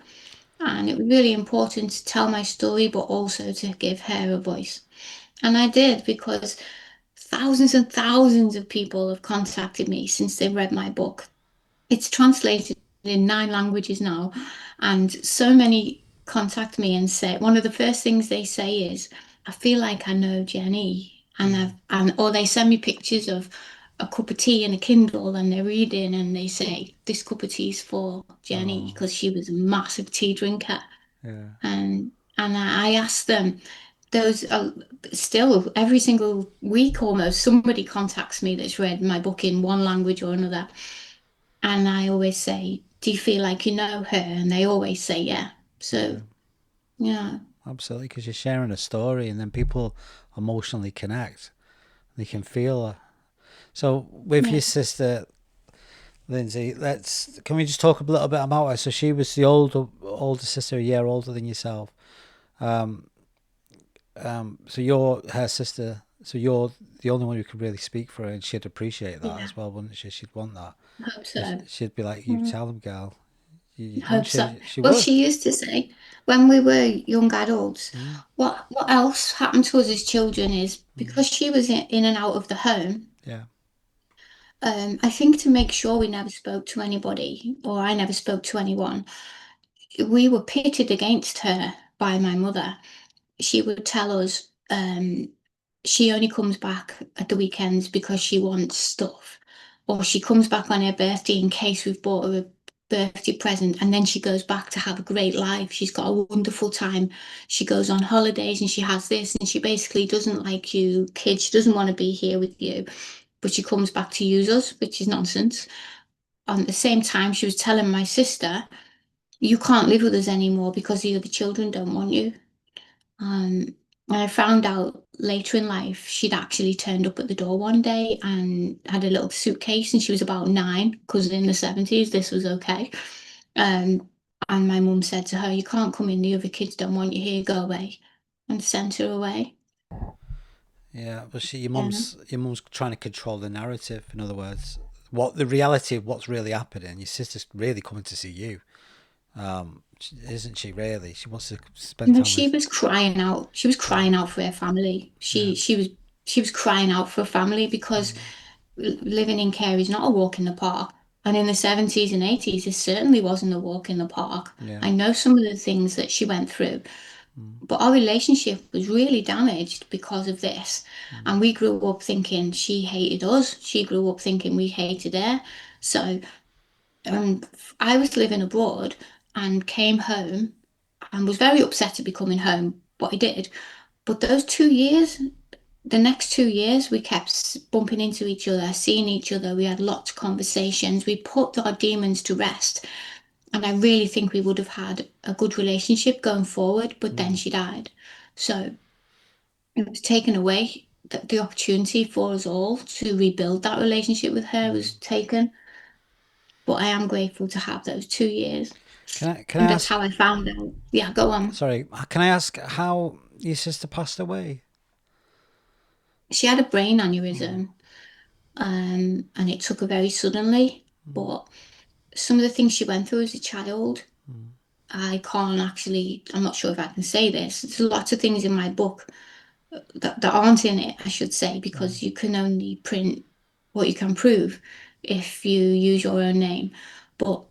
And it was really important to tell my story, but also to give her a voice. And I did because thousands and thousands of people have contacted me since they read my book. It's translated in 9 languages now, and so many contact me and say one of the first things they say is, "I feel like I know Jenny," or they send me pictures of a cup of tea and a Kindle, and they're reading, and they say, "This cup of tea is for Jenny," Oh, because she was a massive tea drinker. yeah. And I asked them, those still every single week almost somebody contacts me that's read my book in one language or another. And I always say, do you feel like you know her? And they always say, yeah. Yeah. So, yeah. Absolutely, because you're sharing a story, and then people emotionally connect. They can feel her. So with Yeah. your sister, Lindsay, can we just talk a little bit about her? So she was the older sister, a year older than yourself. Um, so you're her sister. So you're the only one who could really speak for her, and she'd appreciate that Yeah. as well, wouldn't she? She'd want that. I hope so. She'd be like, "You Mm, tell him, girl." I Wouldn't hope so. she Well, would. she used to say when we were young adults, Mm, what else happened to us as children is mm, because she was in and out of the home. yeah, I think to make sure we never spoke to anybody or I never spoke to anyone, we were pitted against her by my mother. She would tell us she only comes back at the weekends because she wants stuff, or she comes back on her birthday in case we've bought her a birthday present, and then she goes back to have a great life. She's got a wonderful time. She goes on holidays and she has this, and she basically doesn't like you kids. She doesn't want to be here with you, but she comes back to use us, which is nonsense. At the same time, she was telling my sister, you can't live with us anymore because the other children don't want you. Um, and I found out later in life, she'd actually turned up at the door one day and had a little suitcase, and she was about 9, because in the 70s this was okay. And my mum said to her, "You can't come in, the other kids don't want you here, go away," and sent her away. Yeah, but your Yeah. mum's trying to control the narrative. In other words, what the reality of what's really happening. Your sister's really coming to see you, isn't she? Really, she wants to spend No, time she with. was crying out. She was crying out for her family. Yeah, She was crying out for a family because living in care is not a walk in the park. And in the 70s and 80s, it certainly wasn't a walk in the park. yeah, I know some of the things that she went through, but our relationship was really damaged because of this. And we grew up thinking she hated us. She grew up thinking we hated her. So um, I was living abroad and came home and was very upset to be coming home, but I did. But those 2 years, the next 2 years, we kept bumping into each other, seeing each other. We had lots of conversations. We put our demons to rest. And I really think we would have had a good relationship going forward, but then she died. So it was taken away. The opportunity for us all to rebuild that relationship with her was taken. But I am grateful to have those 2 years. can I And that's ask? how I found out. Yeah, go on. Sorry, can I ask how your sister passed away? She had a brain aneurysm, and it took her very suddenly. But some of the things she went through as a child, I can't actually, I'm not sure if I can say this. There's lots of things in my book that aren't in it, I should say, because you can only print what you can prove if you use your own name. But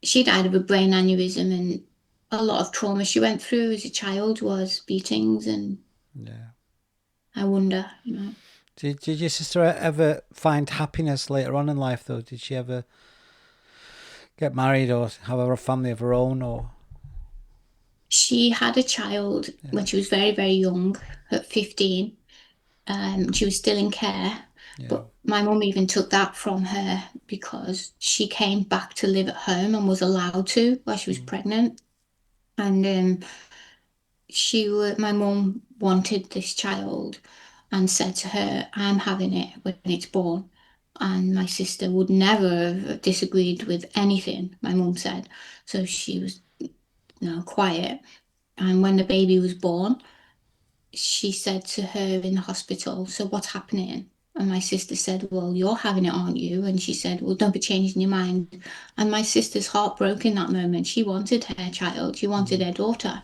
she died of a brain aneurysm, and a lot of trauma she went through as a child was beatings, and Yeah. I wonder. Did your sister ever find happiness later on in life, though? Did she ever get married or have a family of her own? Or She had a child when she was very, very young, at 15. She was still in care, yeah, but my mum even took that from her because she came back to live at home and was allowed to while she was pregnant. And my mum wanted this child and said to her, "I'm having it when it's born." And my sister would never have disagreed with anything my mum said. So she was, quiet. And when the baby was born, she said to her in the hospital, "So what's happening?" And my sister said, "Well, you're having it, aren't you?" And she said, "Well, don't be changing your mind." And my sister's heart broke in that moment. She wanted her child, she wanted her daughter.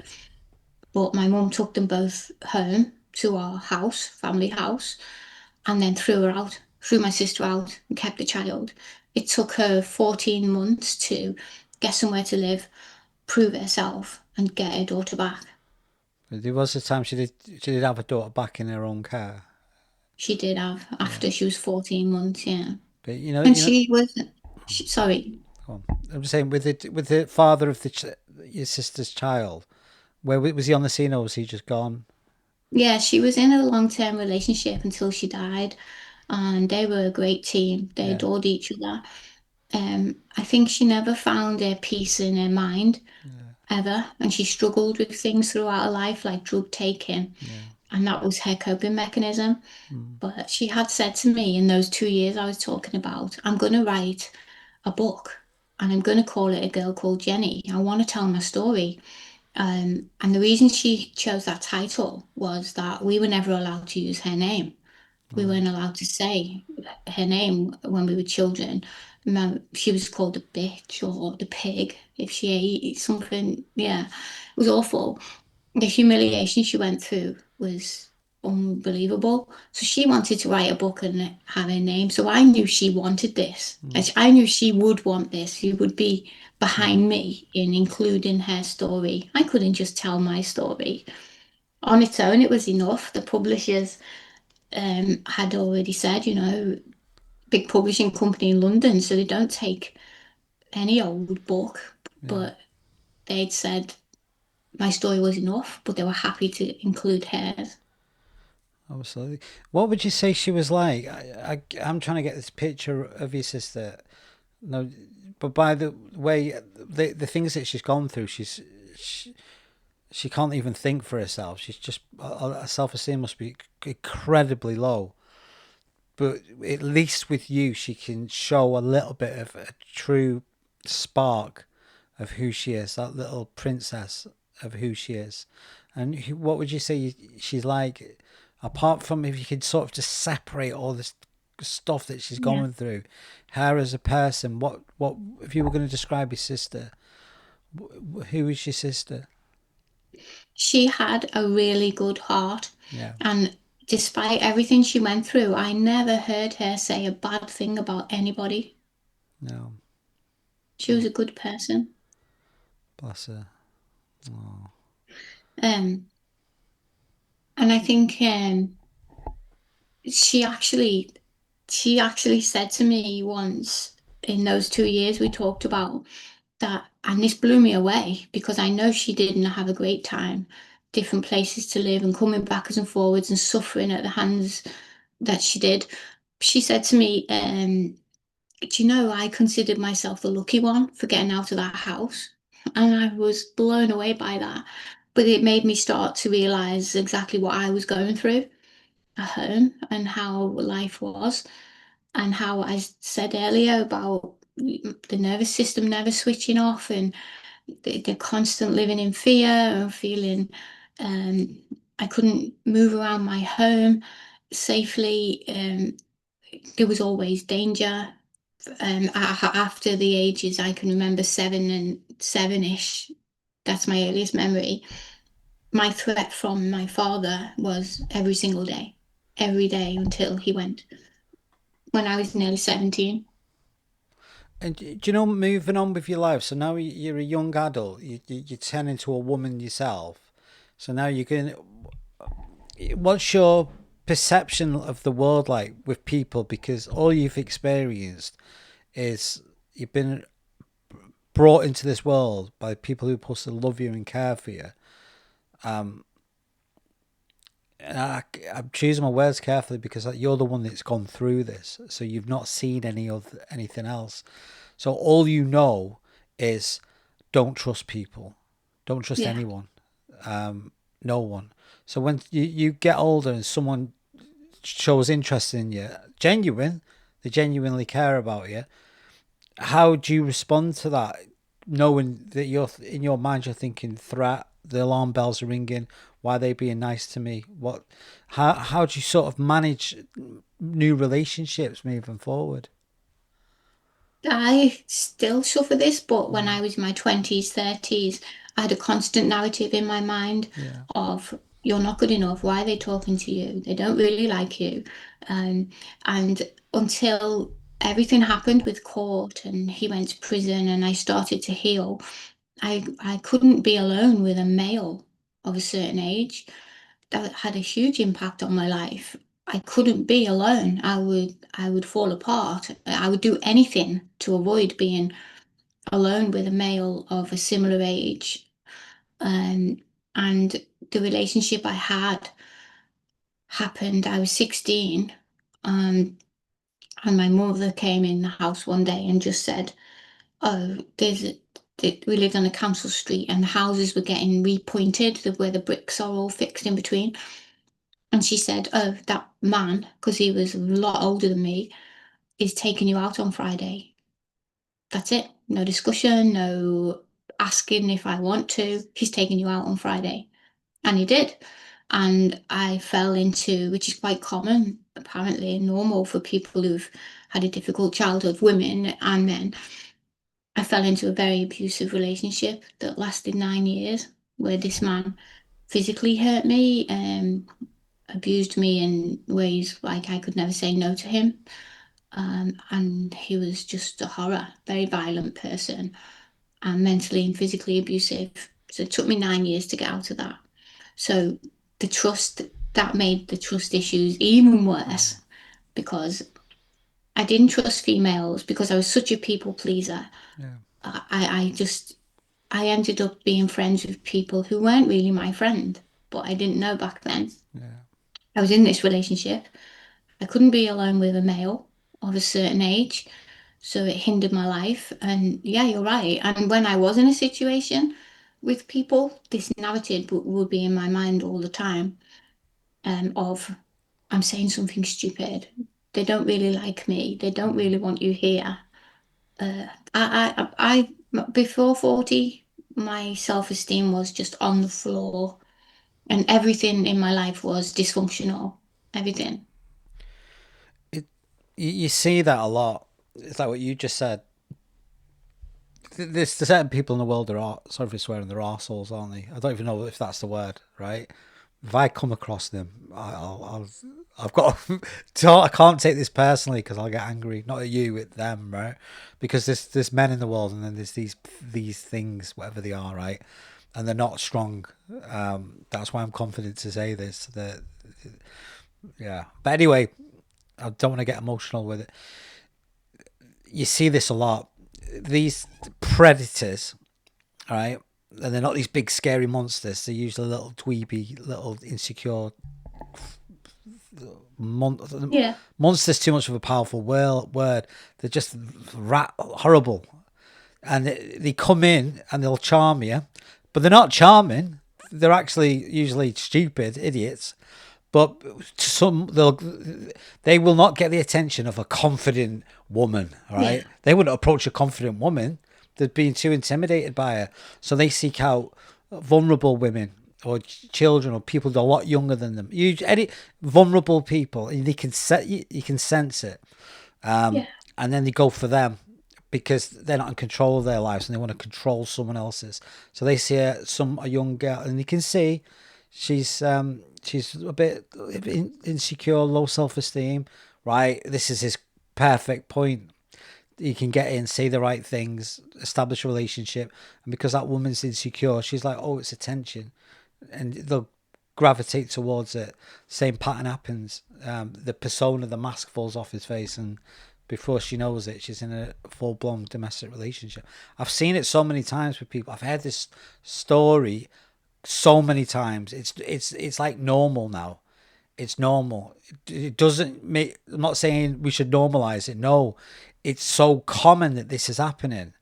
But my mum took them both home to our house, family house, and then threw my sister out and kept the child. It took her 14 months to get somewhere to live, prove herself, and get her daughter back. there was a time she did have a daughter back in her own care. She did have Yeah, after she was 14 months, yeah. but And she was, sorry, go on. I'm just saying with the father of your sister's child, was he on the scene or was he just gone? yeah, she was in a long-term relationship until she died, and they were a great team. They Yeah, adored each other. I think she never found a peace in her mind ever, and she struggled with things throughout her life, like drug taking, yeah, and that was her coping mechanism. But she had said to me in those 2 years I was talking about, "I'm going to write a book, and I'm going to call it A Girl Called Jenny. I want to tell my story." And the reason she chose that title was that we were never allowed to use her name. We right. weren't allowed to say her name when we were children. She was called the bitch or the pig if she ate something. Yeah, it was awful. The humiliation she went through was unbelievable. So she wanted to write a book and have her name. So I knew she wanted this. I knew she would want this. She would be behind me in including her story. I couldn't just tell my story. On its own, it was enough. The publishers had already said, big publishing company in London, so they don't take any old book, Yeah, but they'd said my story was enough, but they were happy to include hers. absolutely. What would you say she was like? I'm trying to get this picture of your sister. No, but by the way, the things that she's gone through, she, She can't even think for herself. She's just her self-esteem must be incredibly low. But at least with you, she can show a little bit of a true spark of who she is, that little princess of who she is. And what would you say she's like, apart from if you could sort of just separate all this stuff that she's Yeah. going through, her as a person, what if you were going to describe your sister, who is your sister? She had a really good heart, Yeah, and despite everything she went through, I never heard her say a bad thing about anybody. no, She was a good person. bless her. Oh, Um, and I think she actually she actually said to me once in those 2 years we talked about that, and this blew me away because I know she didn't have a great time, different places to live and coming backwards and forwards and suffering at the hands that she did. She said to me, do you know, I considered myself the lucky one for getting out of that house. And I was blown away by that. But it made me start to realize exactly what I was going through at home and how life was, and how I said earlier about the nervous system never switching off, and the constant living in fear and feeling um, I couldn't move around my home safely. There was always danger. After the ages, I can remember 7 and 7-ish. That's my earliest memory. My threat from my father was every day until he went when I was nearly 17. and do you know, moving on with your life, so now you're a young adult, you turn into a woman yourself. So now you're going. What's your perception of the world like with people? Because all you've experienced is you've been brought into this world by people who are supposed to love you and care for you. And I'm choosing my words carefully because you're the one that's gone through this, so you've not seen anything else. So all you know is don't trust people, don't trust Yeah. anyone, no one. So when you get older and someone shows interest in you, they genuinely care about you. How do you respond to that, knowing that you're in your mind you're thinking threat, the alarm bells are ringing, why are they being nice to me? How do you sort of manage new relationships moving forward? I still suffer this, but when I was in my 20s, 30s, I had a constant narrative in my mind Yeah, of you're not good enough. Why are they talking to you? They don't really like you. Um, and until everything happened with court and he went to prison and I started to heal, I couldn't be alone with a male of a certain age. That had a huge impact on my life. I couldn't be alone. I would fall apart. I would do anything to avoid being alone with a male of a similar age. Um, and the relationship I had happened. I was 16, um, and my mother came in the house one day and just said, "Oh, we lived on a council street, and the houses were getting repointed, where the bricks are all fixed in between." And she said, "Oh, that man, because he was a lot older than me, is taking you out on Friday. That's it. No discussion, no asking if I want to. He's taking you out on Friday." And he did. And I fell into, which is quite common, apparently, normal for people who've had a difficult childhood, women and men. I fell into a very abusive relationship that lasted 9 years, where this man physically hurt me, abused me in ways like I could never say no to him. And he was just a horror, very violent person, and mentally and physically abusive. So it took me 9 years to get out of that. So the trust that made the trust issues even worse because I didn't trust females because I was such a people pleaser. yeah, I ended up being friends with people who weren't really my friend, but I didn't know back then. yeah, I was in this relationship. I couldn't be alone with a male of a certain age, so it hindered my life. And yeah, you're right. And when I was in a situation, with people, this narrative would be in my mind all the time, of I'm saying something stupid. They don't really like me. They don't really want you here. Before 40, my self-esteem was just on the floor, and everything in my life was dysfunctional. Everything. You see that a lot. It's like what you just said. There's certain people in the world that are, sorry for swearing, they're arseholes, aren't they? I don't even know if that's the word, right? If I come across them, I've got I can't take this personally because I'll get angry. Not at you, at them, right? Because there's men in the world, and then there's these things, whatever they are, right? And they're not strong. That's why I'm confident to say this. That, yeah. But anyway, I don't want to get emotional with it. You see this a lot. These predators, all right, and they're not these big scary monsters. They're usually little dweeby, little insecure Yeah. monsters. Too much of a powerful word. They're just horrible, and they come in and they'll charm you, but they're not charming. They're actually usually stupid idiots. But they will not get the attention of a confident woman, right? Yeah. They wouldn't approach a confident woman. They're being too intimidated by her. So they seek out vulnerable women or children or people that are a lot younger than them. Any vulnerable people, and you can sense it. Yeah. And then they go for them because they're not in control of their lives and they want to control someone else's. So they see a young girl and you can see she's a bit insecure, low self-esteem, right? This is his perfect point. You can get in, say the right things, establish a relationship, and because that woman's insecure, she's like, oh, it's attention, and they'll gravitate towards it. Same pattern happens. The persona, the mask falls off his face, and before she knows it, she's in a full-blown domestic relationship. I've seen it so many times with people. I've heard this story so many times. It's like normal now. It's normal. It doesn't make, I'm not saying we should normalize it. No, it's so common that this is happening.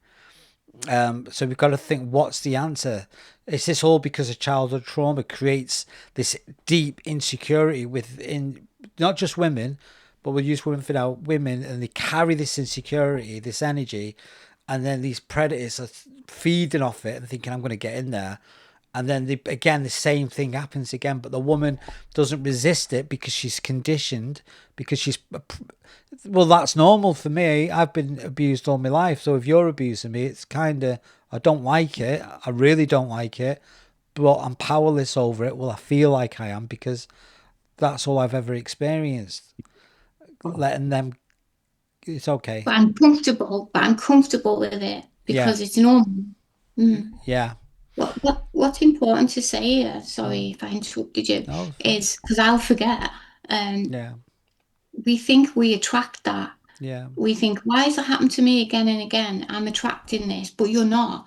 So we've got to think, what's the answer? Is this all because of childhood trauma creates this deep insecurity within not just women, but we'll use women for now, women, and they carry this insecurity, this energy, and then these predators are feeding off it and thinking, I'm going to get in there. And then the same thing happens again, but the woman doesn't resist it because she's conditioned, because well, that's normal for me. I've been abused all my life. So if you're abusing me, it's kind of, I don't like it. I really don't like it, but I'm powerless over it. Well, I feel like I am because that's all I've ever experienced. Letting them, it's okay. But I'm comfortable with it because it's normal. Yeah. What's important to say here, sorry if I interrupted you, is because I'll forget. We think we attract that. Yeah. We think, why has that happened to me again and again? I'm attracting this, but you're not.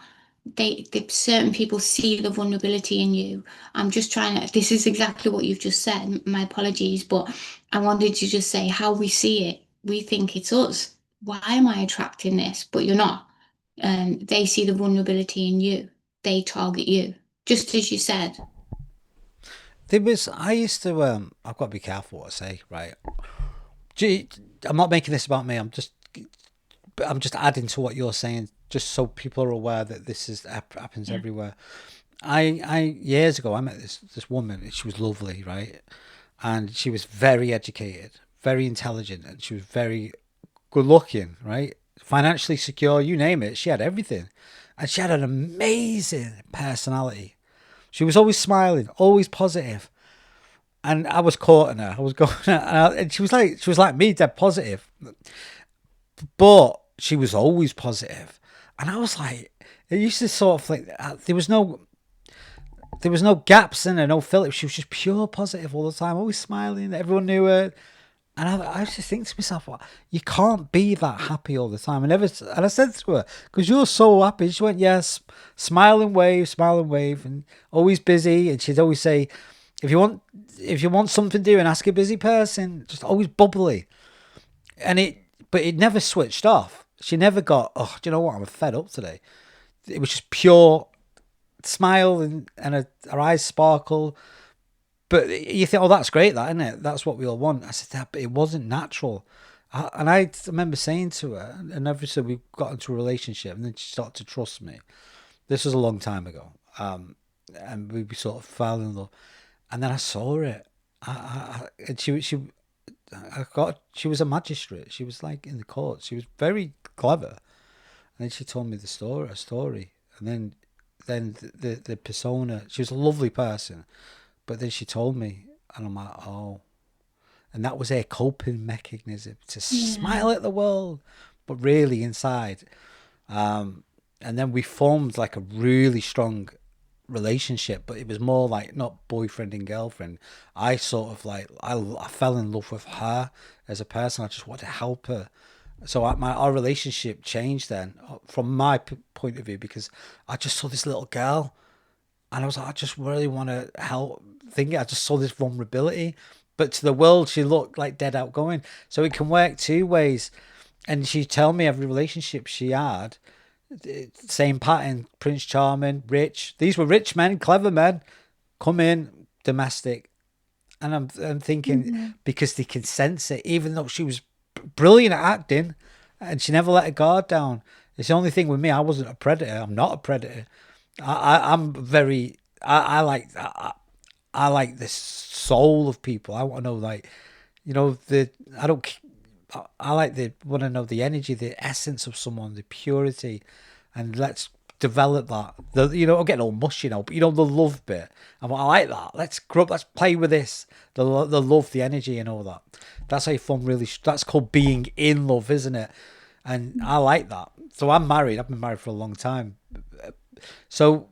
Certain people see the vulnerability in you. I'm just trying to, this is exactly what you've just said. My apologies, but I wanted to just say how we see it. We think it's us. Why am I attracting this? But you're not. They see the vulnerability in you. They target you, just as you said. I used to, I've got to be careful what I say, right? I'm not making this about me. I'm just adding to what you're saying, just so people are aware that this happens everywhere. I years ago, I met this woman. She was lovely, right? And she was very educated, very intelligent, and she was very good looking, right? Financially secure, you name it. She had everything. And she had an amazing personality. She was always smiling, always positive. And I was courting her. I was going, and she was like me, dead positive. But she was always positive. And I was like, it used to sort of like, there was no gaps in her, no fillers. She was just pure positive all the time, always smiling. Everyone knew her. And I used to think to myself, well, you can't be that happy all the time. And I said to her, because you're so happy. She went, yes, smile and wave, and always busy. And she'd always say, if you want something doing, ask a busy person. Just always bubbly. But it never switched off. She never got, oh, do you know what? I'm fed up today. It was just pure smile and her eyes sparkle. But you think, oh, that's great, that, isn't it? That's what we all want. I said, that, but it wasn't natural. And I remember saying to her, and obviously we got into a relationship, and then she started to trust me. This was a long time ago, and we sort of fell in love. And then I saw it, and she was a magistrate. She was like in the court. She was very clever, and then she told me a story, and then the persona. She was a lovely person, but then she told me, and I'm like, oh. And that was a coping mechanism to smile at the world, but really inside. And then we formed like a really strong relationship, but it was more like not boyfriend and girlfriend. I sort of like, I fell in love with her as a person. I just wanted to help her. So our relationship changed then from my point of view, because I just saw this little girl and I was like, I just really want to help. I just saw this vulnerability, but to the world, she looked like dead outgoing. So it can work two ways. And she'd tell me every relationship she had, same pattern: Prince Charming, rich. These were rich men, clever men, come in, domestic. And I'm thinking, because they can sense it, even though she was brilliant at acting, and she never let her guard down. It's the only thing with me. I wasn't a predator. I'm not a predator. I'm very. I like the soul of people. I want to know, like, I don't. I like want to know the energy, the essence of someone, the purity, and let's develop that. I'm getting all mushy now, but the love bit. I like that. Let's grow up. Let's play with this. The love, the energy, and all that. That's how you form really. That's called being in love, isn't it? And I like that. So I'm married. I've been married for a long time. So,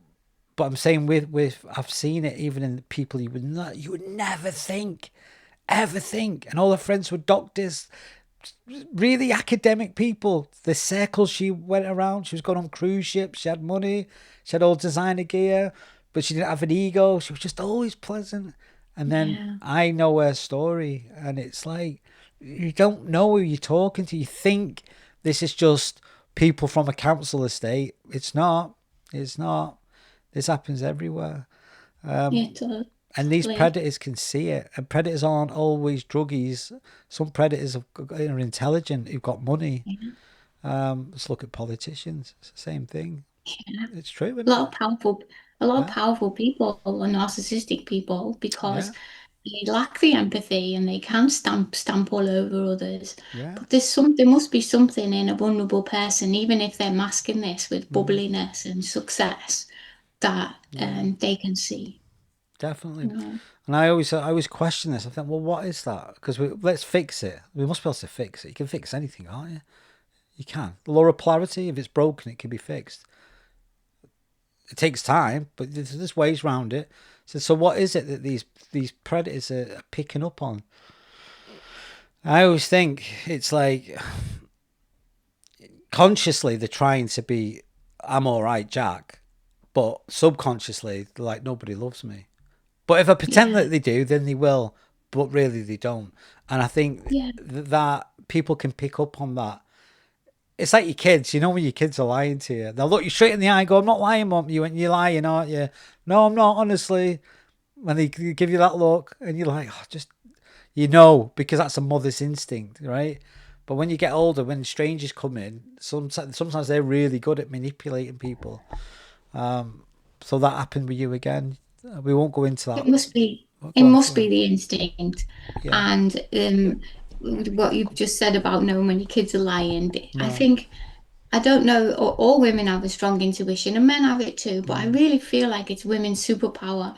but I'm saying with I've seen it even in people you would never ever think, and all her friends were doctors, really academic people. The circles she went around, she was going on cruise ships, she had money, she had all designer gear, but she didn't have an ego. She was just always pleasant. And then I know her story, and it's like, you don't know who you're talking to. You think this is just people from a council estate. It's not. This happens everywhere. It does. And these predators can see it. And predators aren't always druggies. Some predators are intelligent, who've got money. Let's look at politicians. It's the same thing. Yeah. It's true. A lot of powerful people are narcissistic people, because they lack the empathy and they can stamp all over others. Yeah. But there must be something in a vulnerable person, even if they're masking this with bubbliness and success, that they can see. Definitely. And I always question this. I think, well, what is that? Because let's fix it. We must be able to fix it. You can fix anything, can't you? You can. The law of polarity, if it's broken, it can be fixed. It takes time, but there's ways around it. So what is it that these predators are picking up on? I always think it's like, consciously they're trying to be, I'm all right, Jack, but subconsciously they're like, nobody loves me. But if I pretend that they do, then they will, but really they don't. And I think that people can pick up on that. It's like your kids, when your kids are lying to you. They'll look you straight in the eye and go, I'm not lying, Mum. You're lying, aren't you? No, I'm not, honestly. When they give you that look, and you're like, because that's a mother's instinct, right? But when you get older, when strangers come in, sometimes they're really good at manipulating people. So that happened with you again. We won't go into that. It must be the instinct. And what you've just said about knowing when your kids are lying, I don't know, all women have a strong intuition, and men have it too, but I really feel like it's women's superpower.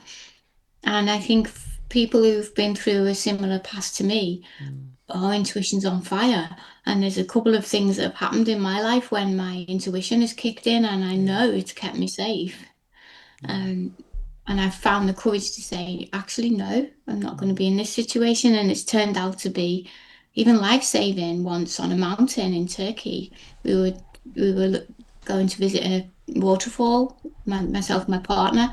And I think people who've been through a similar past to me, our intuition's on fire. And there's a couple of things that have happened in my life when my intuition has kicked in, and I know it's kept me safe. And I've found the courage to say, actually, no, I'm not going to be in this situation. And it's turned out to be even life-saving. Once on a mountain in Turkey, we were going to visit a waterfall, myself and my partner,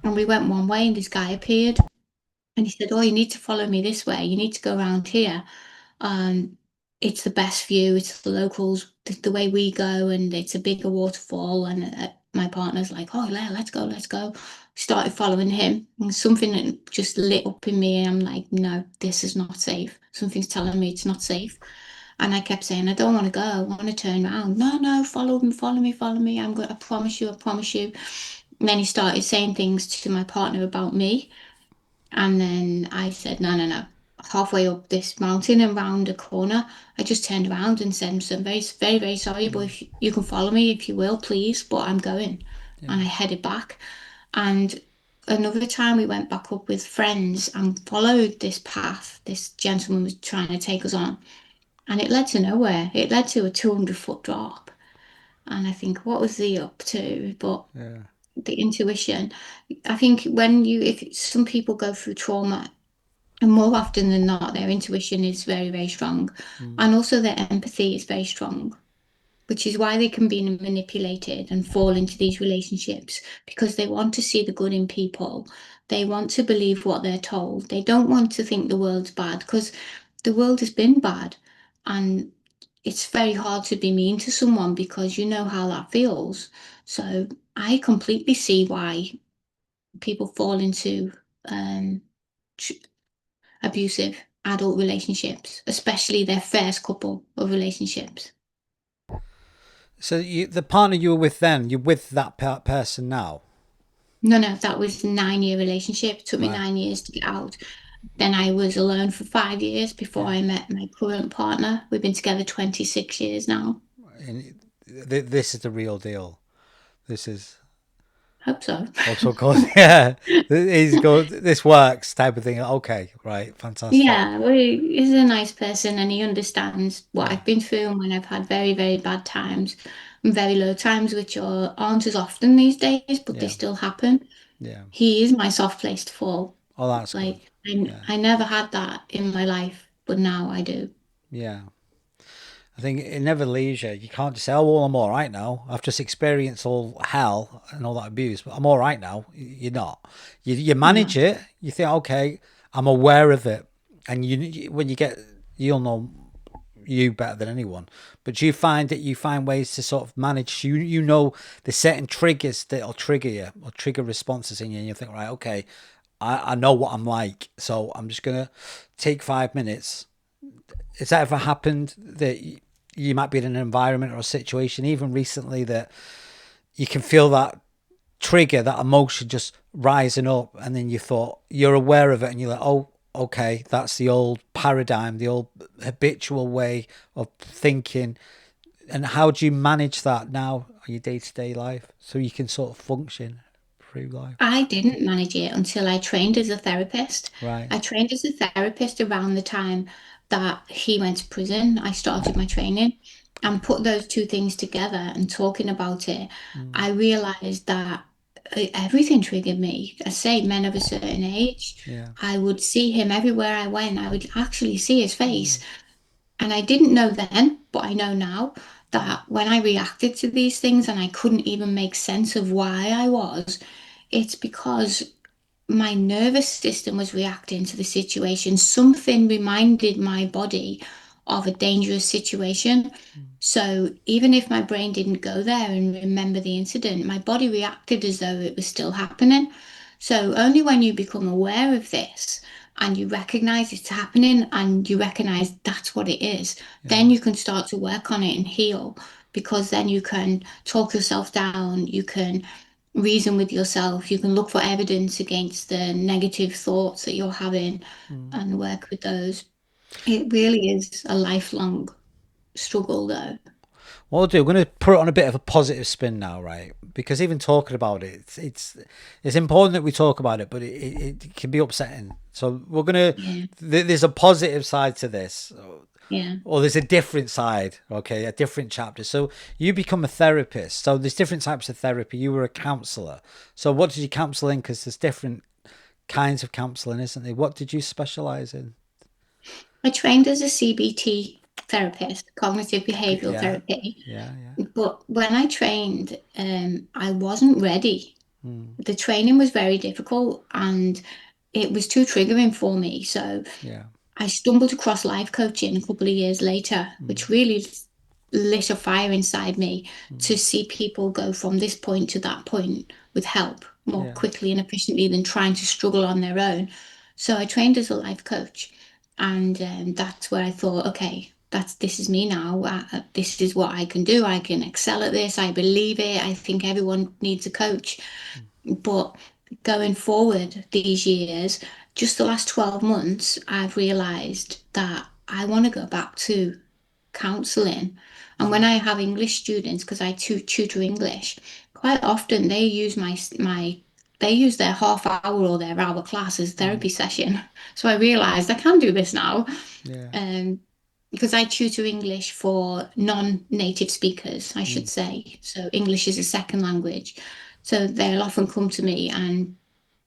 and we went one way and this guy appeared. And he said, oh, you need to follow me this way. You need to go around here. It's the best view. It's the locals, the way we go, and it's a bigger waterfall. And my partner's like, oh, yeah, let's go, let's go. Started following him, and something that just lit up in me. And I'm like, no, this is not safe. Something's telling me it's not safe. And I kept saying, I don't want to go. I want to turn around. No, no, follow me, follow me, follow me. I'm going, I promise you, I promise you. And then he started saying things to my partner about me. And then I said, no, no, no. Halfway up this mountain and round a corner, I just turned around and said, I'm very, very, very sorry, but if you can follow me if you will, please, but I'm going. And I headed back. And another time we went back up with friends and followed this path this gentleman was trying to take us on. And it led to nowhere. It led to a 200-foot drop. And I think, what was he up to? But Yeah. the intuition, I think if some people go through trauma, and more often than not, their intuition is very, very strong. And also their empathy is very strong, which is why they can be manipulated and fall into these relationships because they want to see the good in people. They want to believe what they're told. They don't want to think the world's bad because the world has been bad. And it's very hard to be mean to someone because you know how that feels. So I completely see why people fall into um, abusive adult relationships, especially their first couple of relationships. So the partner you were with then, you're with that person now? No, no, that was a 9-year relationship. It took me Right. 9 years to get out. Then I was alone for 5 years before I met my current partner. We've been together 26 years now. And this is the real deal. This is Hope so. also called, yeah, this works type of thing. Okay, right, fantastic. Yeah, well, he's a nice person and he understands what Yeah, I've been through and when I've had very, very bad times and very low times, which aren't as often these days, but they yeah, still happen. yeah. He is my soft place to fall. Oh, that's good. Like, I, Yeah, I never had that in my life, but now I do. yeah. I think it never leaves you. You can't just say, "Oh, well, I'm all right now. I've just experienced all hell and all that abuse, but I'm all right now." You're not. You No. manage it. You think, "Okay, I'm aware of it," and when you get, you'll know you better than anyone. But do you find that you find ways to sort of manage? You know the certain triggers that'll trigger you or trigger responses in you, and you think, right, okay, I know what I'm like, so I'm just gonna take 5 minutes. Has that ever happened that you might be in an environment or a situation, even recently, that you can feel that trigger, that emotion just rising up, and then you thought you're aware of it, and you're like, oh, okay, that's the old paradigm, the old habitual way of thinking. And how do you manage that now in your day-to-day life so you can sort of function through life? I didn't manage it until I trained as a therapist. Right. I trained as a therapist around the time that he went to prison. I started my training and put those two things together and talking about it. Mm, I realized that everything triggered me. I say men of a certain age. yeah. I would see him everywhere I went. I would actually see his face. Mm, And I didn't know then, but I know now that when I reacted to these things and I couldn't even make sense of why I was, it's because my nervous system was reacting to the situation. Something reminded my body of a dangerous situation. mm, So even if my brain didn't go there and remember the incident, my body reacted as though it was still happening. So only when you become aware of this and you recognize it's happening and you recognize that's what it is, yeah. then you can start to work on it and heal because then you can talk yourself down, you can reason with yourself. You can look for evidence against the negative thoughts that you're having Mm. and work with those. It really is a lifelong struggle, though. What I'll do, we're going to put it on a bit of a positive spin now, right? Because even talking about it, it's important that we talk about it, but it can be upsetting. So we're going to, Yeah, there's a positive side to this, yeah. or there's a different side, okay, a different chapter. So you become a therapist. So there's different types of therapy. You were a counselor. So what did you counsel in? Because there's different kinds of counseling, isn't there? What did you specialize in? I trained as a CBT therapist, cognitive Okay, behavioral yeah, therapy, yeah, yeah. but when I trained, I wasn't ready. Mm, The training was very difficult and it was too triggering for me. So yeah. I stumbled across life coaching a couple of years later, Mm, which really lit a fire inside me to see people go from this point to that point with help more Yeah. quickly and efficiently than trying to struggle on their own. So I trained as a life coach, and that's where I thought, okay, this is me now. This is what I can do. I can excel at this. I believe it. I think everyone needs a coach. But going forward these years, just the last 12 months, I've realized that I want to go back to counseling. And when I have English students, because I tutor English, quite often they use they use their half hour or their hour class as therapy session. So I realized I can do this now. Yeah. Because I tutor English for non-native speakers, I should say. So English is a second language. So they'll often come to me, and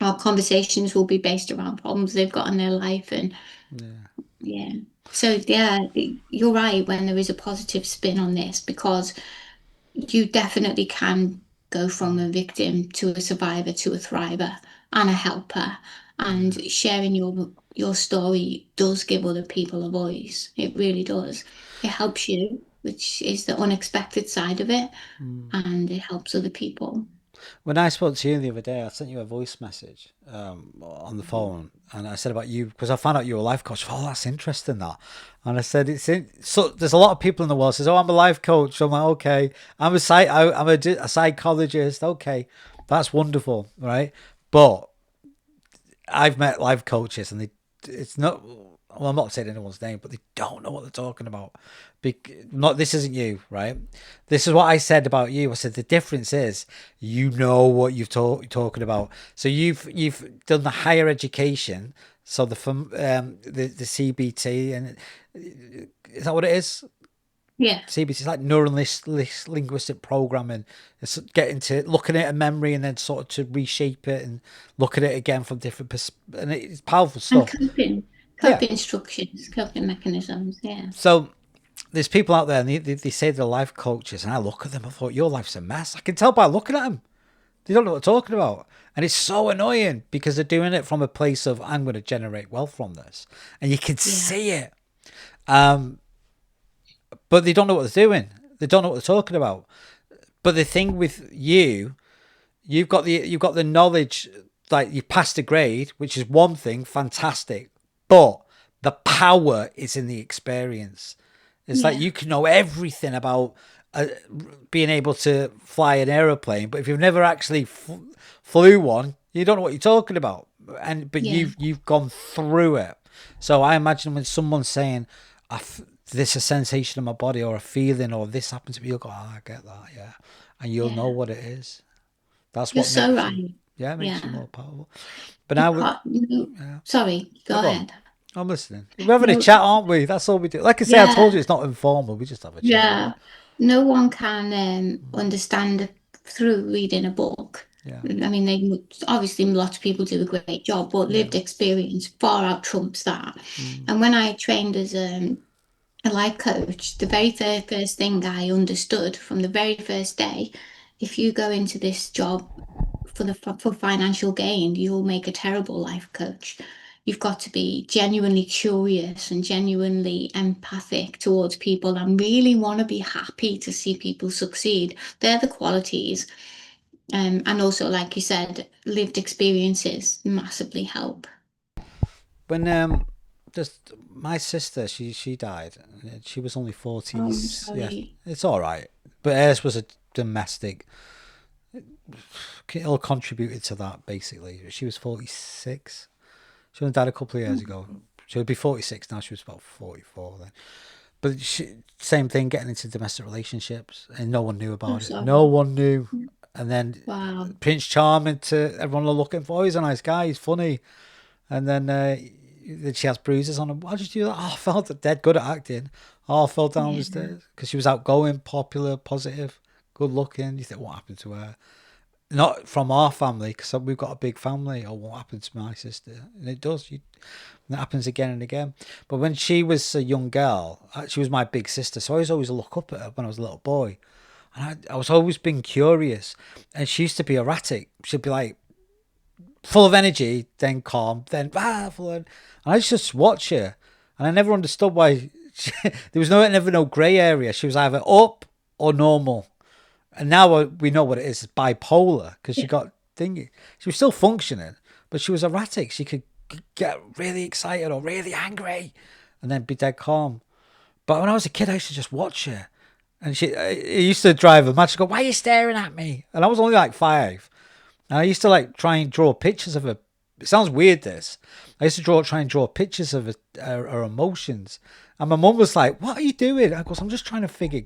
our conversations will be based around problems they've got in their life. And Yeah. yeah. So yeah, you're right when there is a positive spin on this, because you definitely can go from a victim to a survivor to a thriver and a helper. And sharing your story does give other people a voice. It really does. It helps you, which is the unexpected side of it, and it helps other people. When I spoke to you the other day, I sent you a voice message on the phone, and I said about you because I found out you were a life coach. Oh, that's interesting, that. And I said so. There's a lot of people in the world says, "Oh, I'm a life coach." So I'm like, okay, I'm a psychologist. Okay, that's wonderful, right? But I've met life coaches, and it's not. Well, I'm not saying anyone's name, but they don't know what they're talking about. Not this isn't you, right? This is what I said about you. I said the difference is you know what you're talking about. So you've done the higher education, so the CBT, and is that what it is? Yeah. CBT is like linguistic programming. It's getting to looking at a memory and then sort of to reshape it and look at it again from different and it's powerful And stuff. Yeah. coping instructions, coping mechanisms. Yeah. So there's people out there and they say they're life coaches, and I look at them. I thought your life's a mess. I can tell by looking at them. They don't know what they're talking about, and it's so annoying because they're doing it from a place of I'm going to generate wealth from this, and you can see it. But they don't know what they're doing. They don't know what they're talking about. But the thing with you've got the knowledge, like you passed a grade, which is one thing, fantastic. But the power is in the experience. It's like you can know everything about being able to fly an aeroplane, but if you've never actually flew one, you don't know what you're talking about. But you've gone through it. So I imagine when someone's saying, "This a sensation in my body," or a feeling, or this happened to me, you'll go, "Oh, I get that, yeah," and you'll know what it is. That's You're what so makes right. you, it makes you Yeah. more powerful. But now, Sorry, go go on. ahead. I'm listening. We're having a No, chat, aren't we? That's all we do. Like I say, I told you it's not informal. We just have a chat. yeah. No one can understand through reading a book. Yeah. I mean, obviously lots of people do a great job, but lived experience far out trumps that. And when I trained as a life coach, the very first thing I understood from the very first day, if you go into this job for financial gain, you'll make a terrible life coach. You've got to be genuinely curious and genuinely empathic towards people and really want to be happy to see people succeed. They're the qualities. And also, like you said, lived experiences massively help. When just my sister, she died. She was only 40. Oh, I'm Yeah, sorry. it's all right. But hers was a domestic. It all contributed to that basically. She was 46. She only died a couple of years ago. She would be 46 now. She was about 44 then. But same thing, getting into domestic relationships, and no one knew I'm about it. sorry. No one knew. And then Wow. Prince Charming to everyone are looking for. Oh, he's a nice guy. He's funny. And then she has bruises on her. Why did you do that? Oh, I felt dead good at acting. Oh, I fell down the stairs because she was outgoing, popular, positive, good looking. You think, what happened to her? Not from our family, because we've got a big family. Oh, what happened to my sister? And it does. It happens again and again. But when she was a young girl, she was my big sister. So I was always look up at her when I was a little boy. And I was always being curious. And she used to be erratic. She'd be like full of energy, then calm, then full of... And I used to just watch her. And I never understood why there was never no grey area. She was either up or normal. And now we know what it is, it's bipolar, because she got thingy. She was still functioning, but she was erratic. She could get really excited or really angry and then be dead calm. But when I was a kid, I used to just watch her. And it used to drive her mad. She'd go, "Why are you staring at me?" And I was only like 5. And I used to like try and draw pictures of her. It sounds weird, this. I used to try and draw pictures of her emotions. And my mum was like, "What are you doing?" I goes, "I'm just trying to figure,"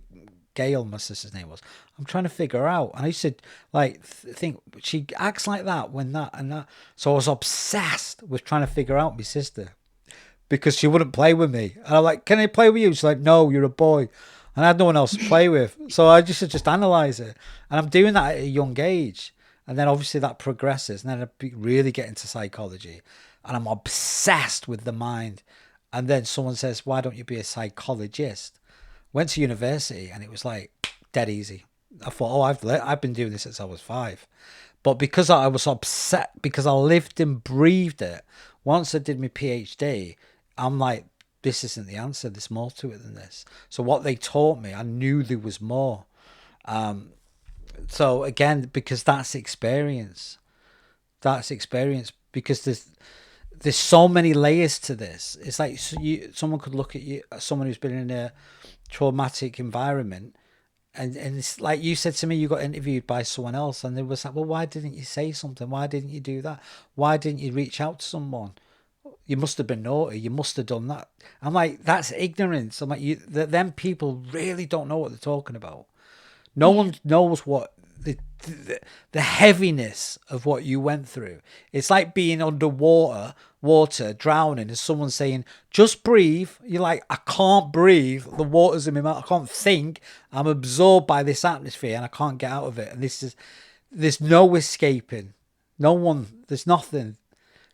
Gail, my sister's name was, "I'm trying to figure her out." And I used to like think, she acts like that when that and that. So I was obsessed with trying to figure out my sister, because she wouldn't play with me. And I'm like, "Can I play with you?" She's like, "No, you're a boy." And I had no one else to play with. So I just analyze it. And I'm doing that at a young age. And then obviously that progresses. And then I really get into psychology. And I'm obsessed with the mind. And then someone says, "Why don't you be a psychologist?" Went to university and it was like dead easy. I thought, oh, I've been doing this since I was 5. But because I was upset, because I lived and breathed it, once I did my PhD, I'm like, this isn't the answer. There's more to it than this. So what they taught me, I knew there was more. So again, because that's experience. That's experience. Because there's so many layers to this. It's like someone could look at you, someone who's been in a traumatic environment, and it's like you said to me, you got interviewed by someone else, and they was like, "Well, why didn't you say something? Why didn't you do that? Why didn't you reach out to someone? You must have been naughty. You must have done that." I'm like, that's ignorance. I'm like, them people really don't know what they're talking about. No one knows what the heaviness of what you went through. It's like being underwater, drowning, and someone saying, "Just breathe." You're like, "I can't breathe. The water's in my mouth. I can't think. I'm absorbed by this atmosphere and I can't get out of it." And there's no escaping. There's nothing,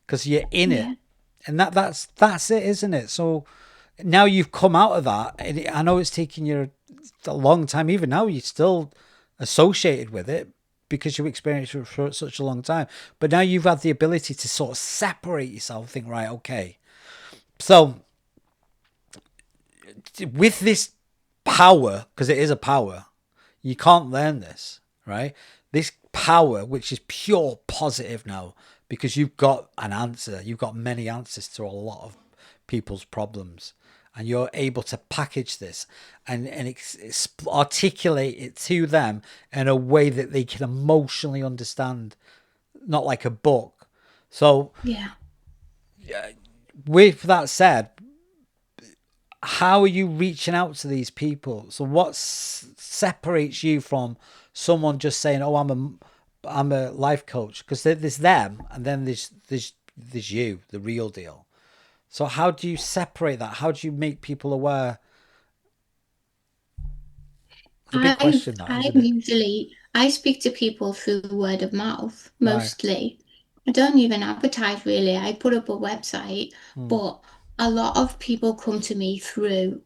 because you're in it. And that's it, isn't it? So now you've come out of that. And I know it's taken you a long time. Even now, you're still associated with it because you experienced it for such a long time. But now you've had the ability to sort of separate yourself, think, right, okay. So with this power, because it is a power, you can't learn this, right? This power, which is pure positive now, because you've got an answer. You've got many answers to a lot of people's problems. And you're able to package this and articulate it to them in a way that they can emotionally understand, not like a book. So, with that said, how are you reaching out to these people? So what separates you from someone just saying, "Oh, I'm a life coach"? Because there's them, and then there's you, the real deal. So how do you separate that? How do you make people aware? It's a big question, that, isn't it? I speak to people through word of mouth Right. mostly. I don't even advertise really. I put up a website, but a lot of people come to me through,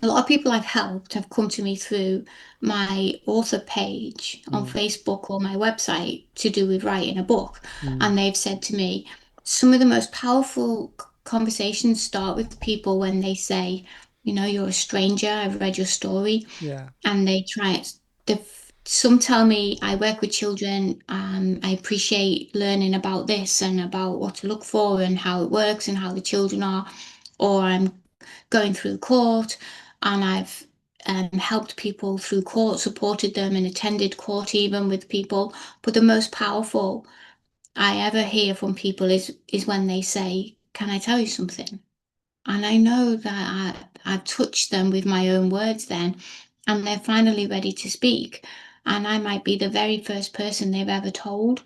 a lot of people I've helped have come to me through my author page on Facebook or my website to do with writing a book. And they've said to me, some of the most powerful conversations start with people when they say, "You're a stranger, I've read your story." Yeah. And they try it. Some tell me, "I work with children. I appreciate learning about this and about what to look for and how it works and how the children are." Or, "I'm going through court and I've helped people through court, supported them and attended court even with people." But the most powerful I ever hear from people is when they say, "Can I tell you something?" And I know that I've touched them with my own words then, and they're finally ready to speak. And I might be the very first person they've ever told,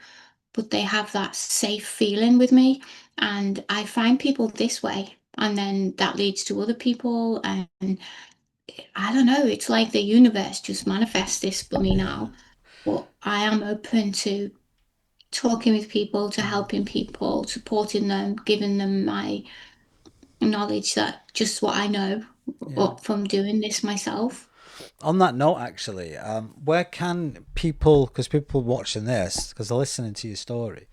but they have that safe feeling with me. And I find people this way. And then that leads to other people. And I don't know, it's like the universe just manifests this for me now. But I am open to talking with people, to helping people, supporting them, giving them my knowledge, that just what I know from doing this myself. On that note, actually, where can people, because people watching this, because they're listening to your story,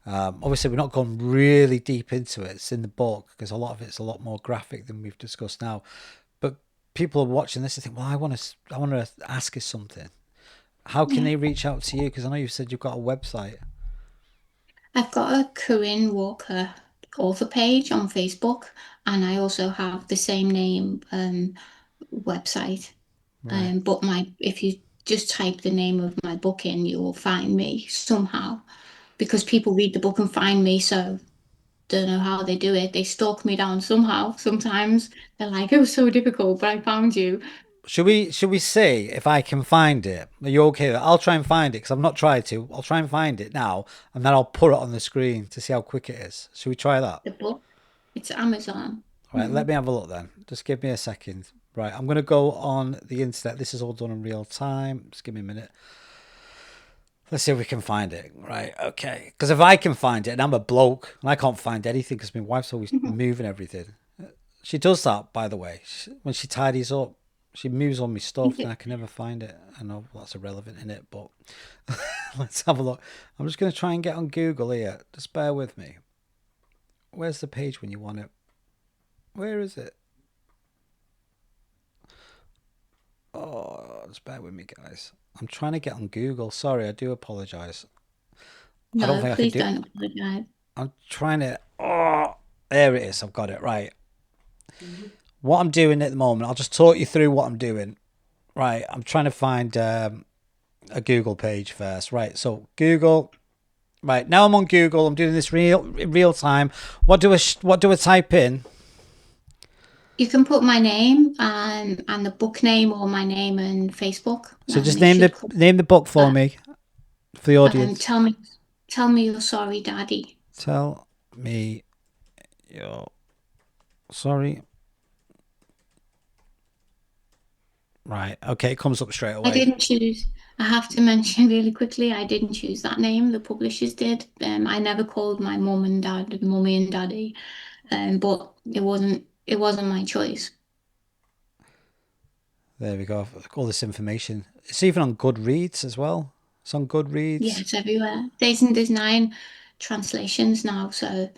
Obviously, we're not gone really deep into it. It's in the book because a lot of it's a lot more graphic than we've discussed now. But people are watching this and think, well, I want to ask you something. How can they reach out to you? Because I know you said you've got a website. I've got a Corinne Walker author page on Facebook, and I also have the same name website. Right. But if you just type the name of my book in, you will find me somehow, because people read the book and find me. So don't know how they do it. They stalk me down somehow. Sometimes they're like, "It was so difficult, but I found you." Should we see if I can find it? Are you okay? I'll try and find it because I've not tried to. I'll try and find it now, and then I'll put it on the screen to see how quick it is. Should we try that? The book, it's Amazon. Right, let me have a look then. Just give me a second. Right, I'm going to go on the internet. This is all done in real time. Just give me a minute. Let's see if we can find it. Right, okay. Because if I can find it, and I'm a bloke, and I can't find anything because my wife's always moving everything. She does that, by the way. When she tidies up, she moves all my stuff, and I can never find it. I know that's irrelevant in it, but let's have a look. I'm just going to try and get on Google here. Just bear with me. Where's the page when you want it? Where is it? Oh, just bear with me, guys. I'm trying to get on Google. Sorry, I do apologize. I don't No, think I please can do. don't apologize. I'm trying to. Oh, there it is. I've got it right. What I'm doing at the moment, I'll just talk you through what I'm doing. Right, I'm trying to find a Google page first. Right, so Google. Right now I'm on Google. I'm doing this real time. What do I type in? You can put my name and the book name, or my name and Facebook. So just It name should the come. name the book for me, for the audience. Tell me you're sorry, Daddy. Tell me you're sorry. Right. Okay. It comes up straight I away. didn't choose. I have to mention really quickly, I didn't choose that name. The publishers did. I never called my mum and dad mummy and daddy, but it wasn't my choice. There we go. All this information. It's even on Goodreads as well. It's on Yeah, Goodreads. it's everywhere. There's 9 translations now, so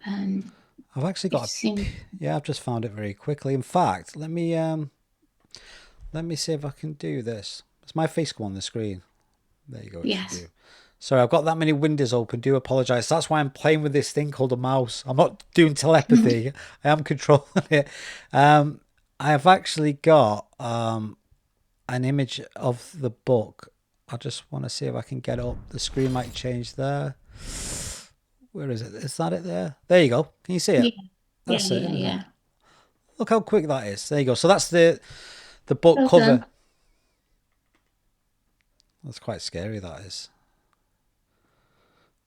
I've actually got it's in. yeah, I've just found it very quickly. In fact, let me see if I can do this. Does my face come on the screen? There you go. It should Yes. do. Sorry, I've got that many windows open. Do apologize. That's why I'm playing with this thing called a mouse. I'm not doing telepathy. I am controlling it. I have actually got an image of the book. I just want to see if I can get up. The screen might change there. Where is it? Is that it there? There you go. Can you see it? Yeah, That's it. Isn't yeah. it? Look how quick that is. There you go. So that's the book Well cover. done. That's quite scary, that is.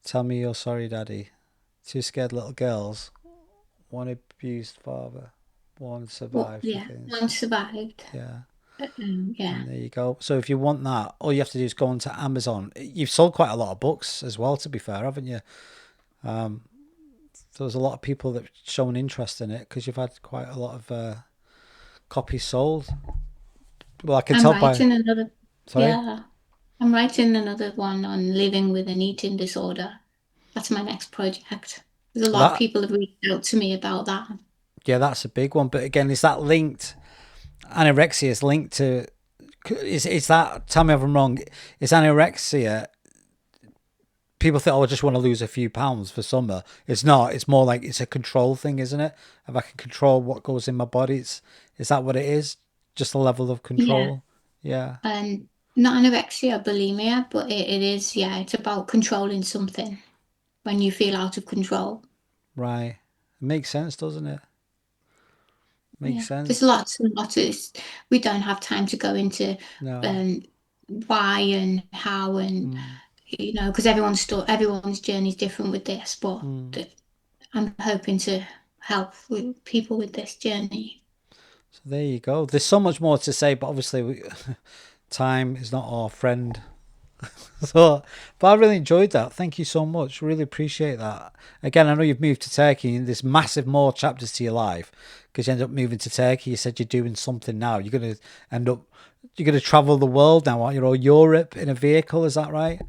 Tell me you're sorry, Daddy. 2 scared little girls. 1 abused father. 1 survived. Yeah, against- one survived. Yeah. Yeah. And there you go. So if you want that, all you have to do is go onto Amazon. You've sold quite a lot of books as well, to be fair, haven't you? There's a lot of people that shown interest in it because you've had quite a lot of copies sold. Well, I can I'm tell by. writing another. Sorry? Yeah, I'm writing another one on living with an eating disorder. That's my next project. There's a lot of people have reached out to me about that. Yeah, that's a big one. But again, is that linked? Anorexia is linked to. Is that? Tell me if I'm wrong. Is anorexia? People think, oh, I just want to lose a few pounds for summer. It's not. It's more like it's a control thing, isn't it? If I can control what goes in my body, is that what it is? Just a level of control. Yeah. Not anorexia, bulimia, but it is. Yeah, it's about controlling something when you feel out of control. Right. It makes sense, doesn't it? Makes sense. There's lots and lots of. We don't have time to go into No. why and how and because everyone's journey is different with this, but I'm hoping to help with people with this journey. So there you go. There's so much more to say, but obviously time is not our friend. But I really enjoyed that. Thank you so much. Really appreciate that. Again, I know you've moved to Turkey and there's massive more chapters to your life because you end up moving to Turkey. You said you're doing something now. You're going to travel the world now, aren't you? Or Europe in a vehicle, is that right?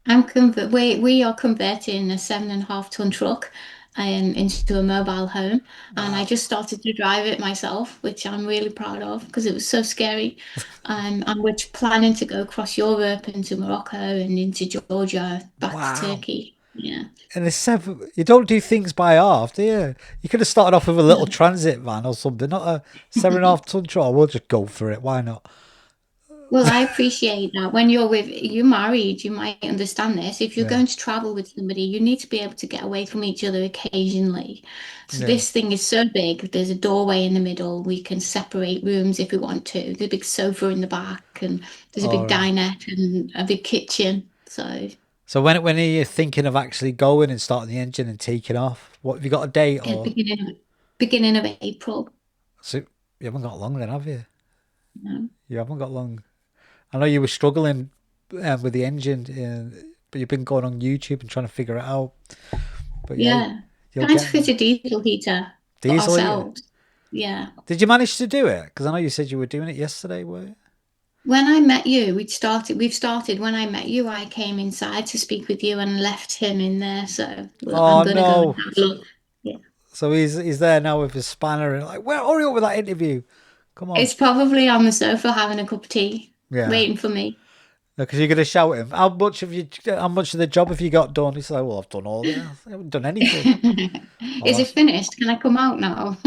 We are converting a 7.5 ton truck into a mobile home, and I Wow. just started to drive it myself, which I'm really proud of because it was so scary. And we're planning to go across Europe into Morocco and into Georgia, back to Wow. Turkey. Yeah. And it's seven. You don't do things by half, do you? You could have started off with a little transit van or something, not a 7.5 ton truck. We'll just go for it. Why not? Well, I appreciate that. When you're married, you might understand this. If you're Yeah. going to travel with somebody, you need to be able to get away from each other occasionally. So Yeah. this thing is so big. There's a doorway in the middle. We can separate rooms if we want to. There's a big sofa in the back, and there's a All big right. dinette and a big kitchen. So So when are you thinking of actually going and starting the engine and taking off? What have you got a date yeah, or beginning of April. so you haven't got long then, have you? You You haven't got long. I know you were struggling with the engine, but you've been going on YouTube and trying to figure it out. But yeah, Yeah, you'll trying to get fit there. a diesel heater for Diesel, yeah. ourselves. Yeah. Did you manage to do it? Because I know you said you were doing it yesterday, were you? When I met you, we've started. When I met you, I came inside to speak with you and left him in there. So well, I'm Oh gonna go and no! have a look. Yeah. So he's there now with his spanner and like, well, hurry up with that interview. Come on. It's probably on the sofa having a cup of tea, Yeah. waiting for me. Because you're gonna shout him. How much of the job have you got done? He's like, well, I've done all this. I haven't done anything. Oh, Is it that's finished? Can I come out now?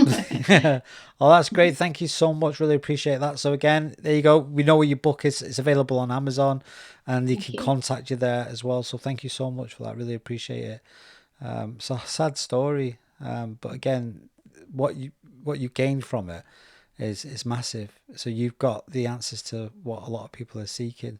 oh, that's great. Thank you so much. Really appreciate that. So again, there you go. We know where your book is. It's available on Amazon, and they Thank can you. contact you there as well. So thank you so much for that. Really appreciate it. It's a sad story, but again, what you gained from it is massive. So you've got the answers to what a lot of people are seeking.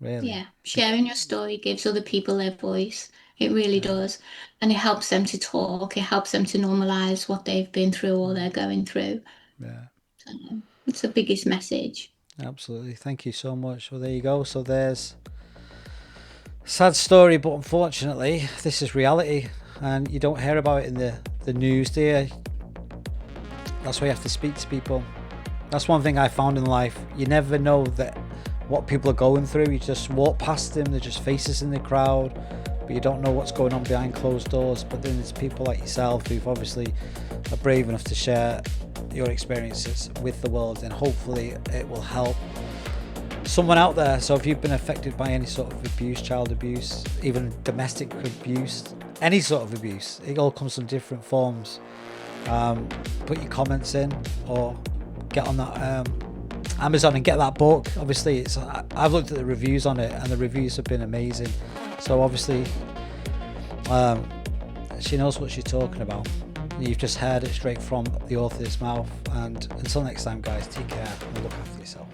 Really. Yeah, sharing your story gives other people their voice. It really does. And it helps them to talk. It helps them to normalize what they've been through or they're going through. Yeah. So it's the biggest message. Absolutely. Thank you so much. Well, there you go. So there's sad story, but unfortunately, this is reality, and you don't hear about it in the news, do you? That's why you have to speak to people. That's one thing I found in life. You never know that what people are going through. You just walk past them. They're just faces in the crowd, but you don't know what's going on behind closed doors. But then there's people like yourself who've obviously are brave enough to share your experiences with the world, and hopefully it will help someone out there. So if you've been affected by any sort of abuse, child abuse, even domestic abuse, any sort of abuse, it all comes in different forms. Put your comments in or get on that Amazon and get that book. Obviously, I've looked at the reviews on it, and the reviews have been amazing. So obviously, she knows what she's talking about. You've just heard it straight from the author's mouth. And until next time, guys, take care and look after yourself.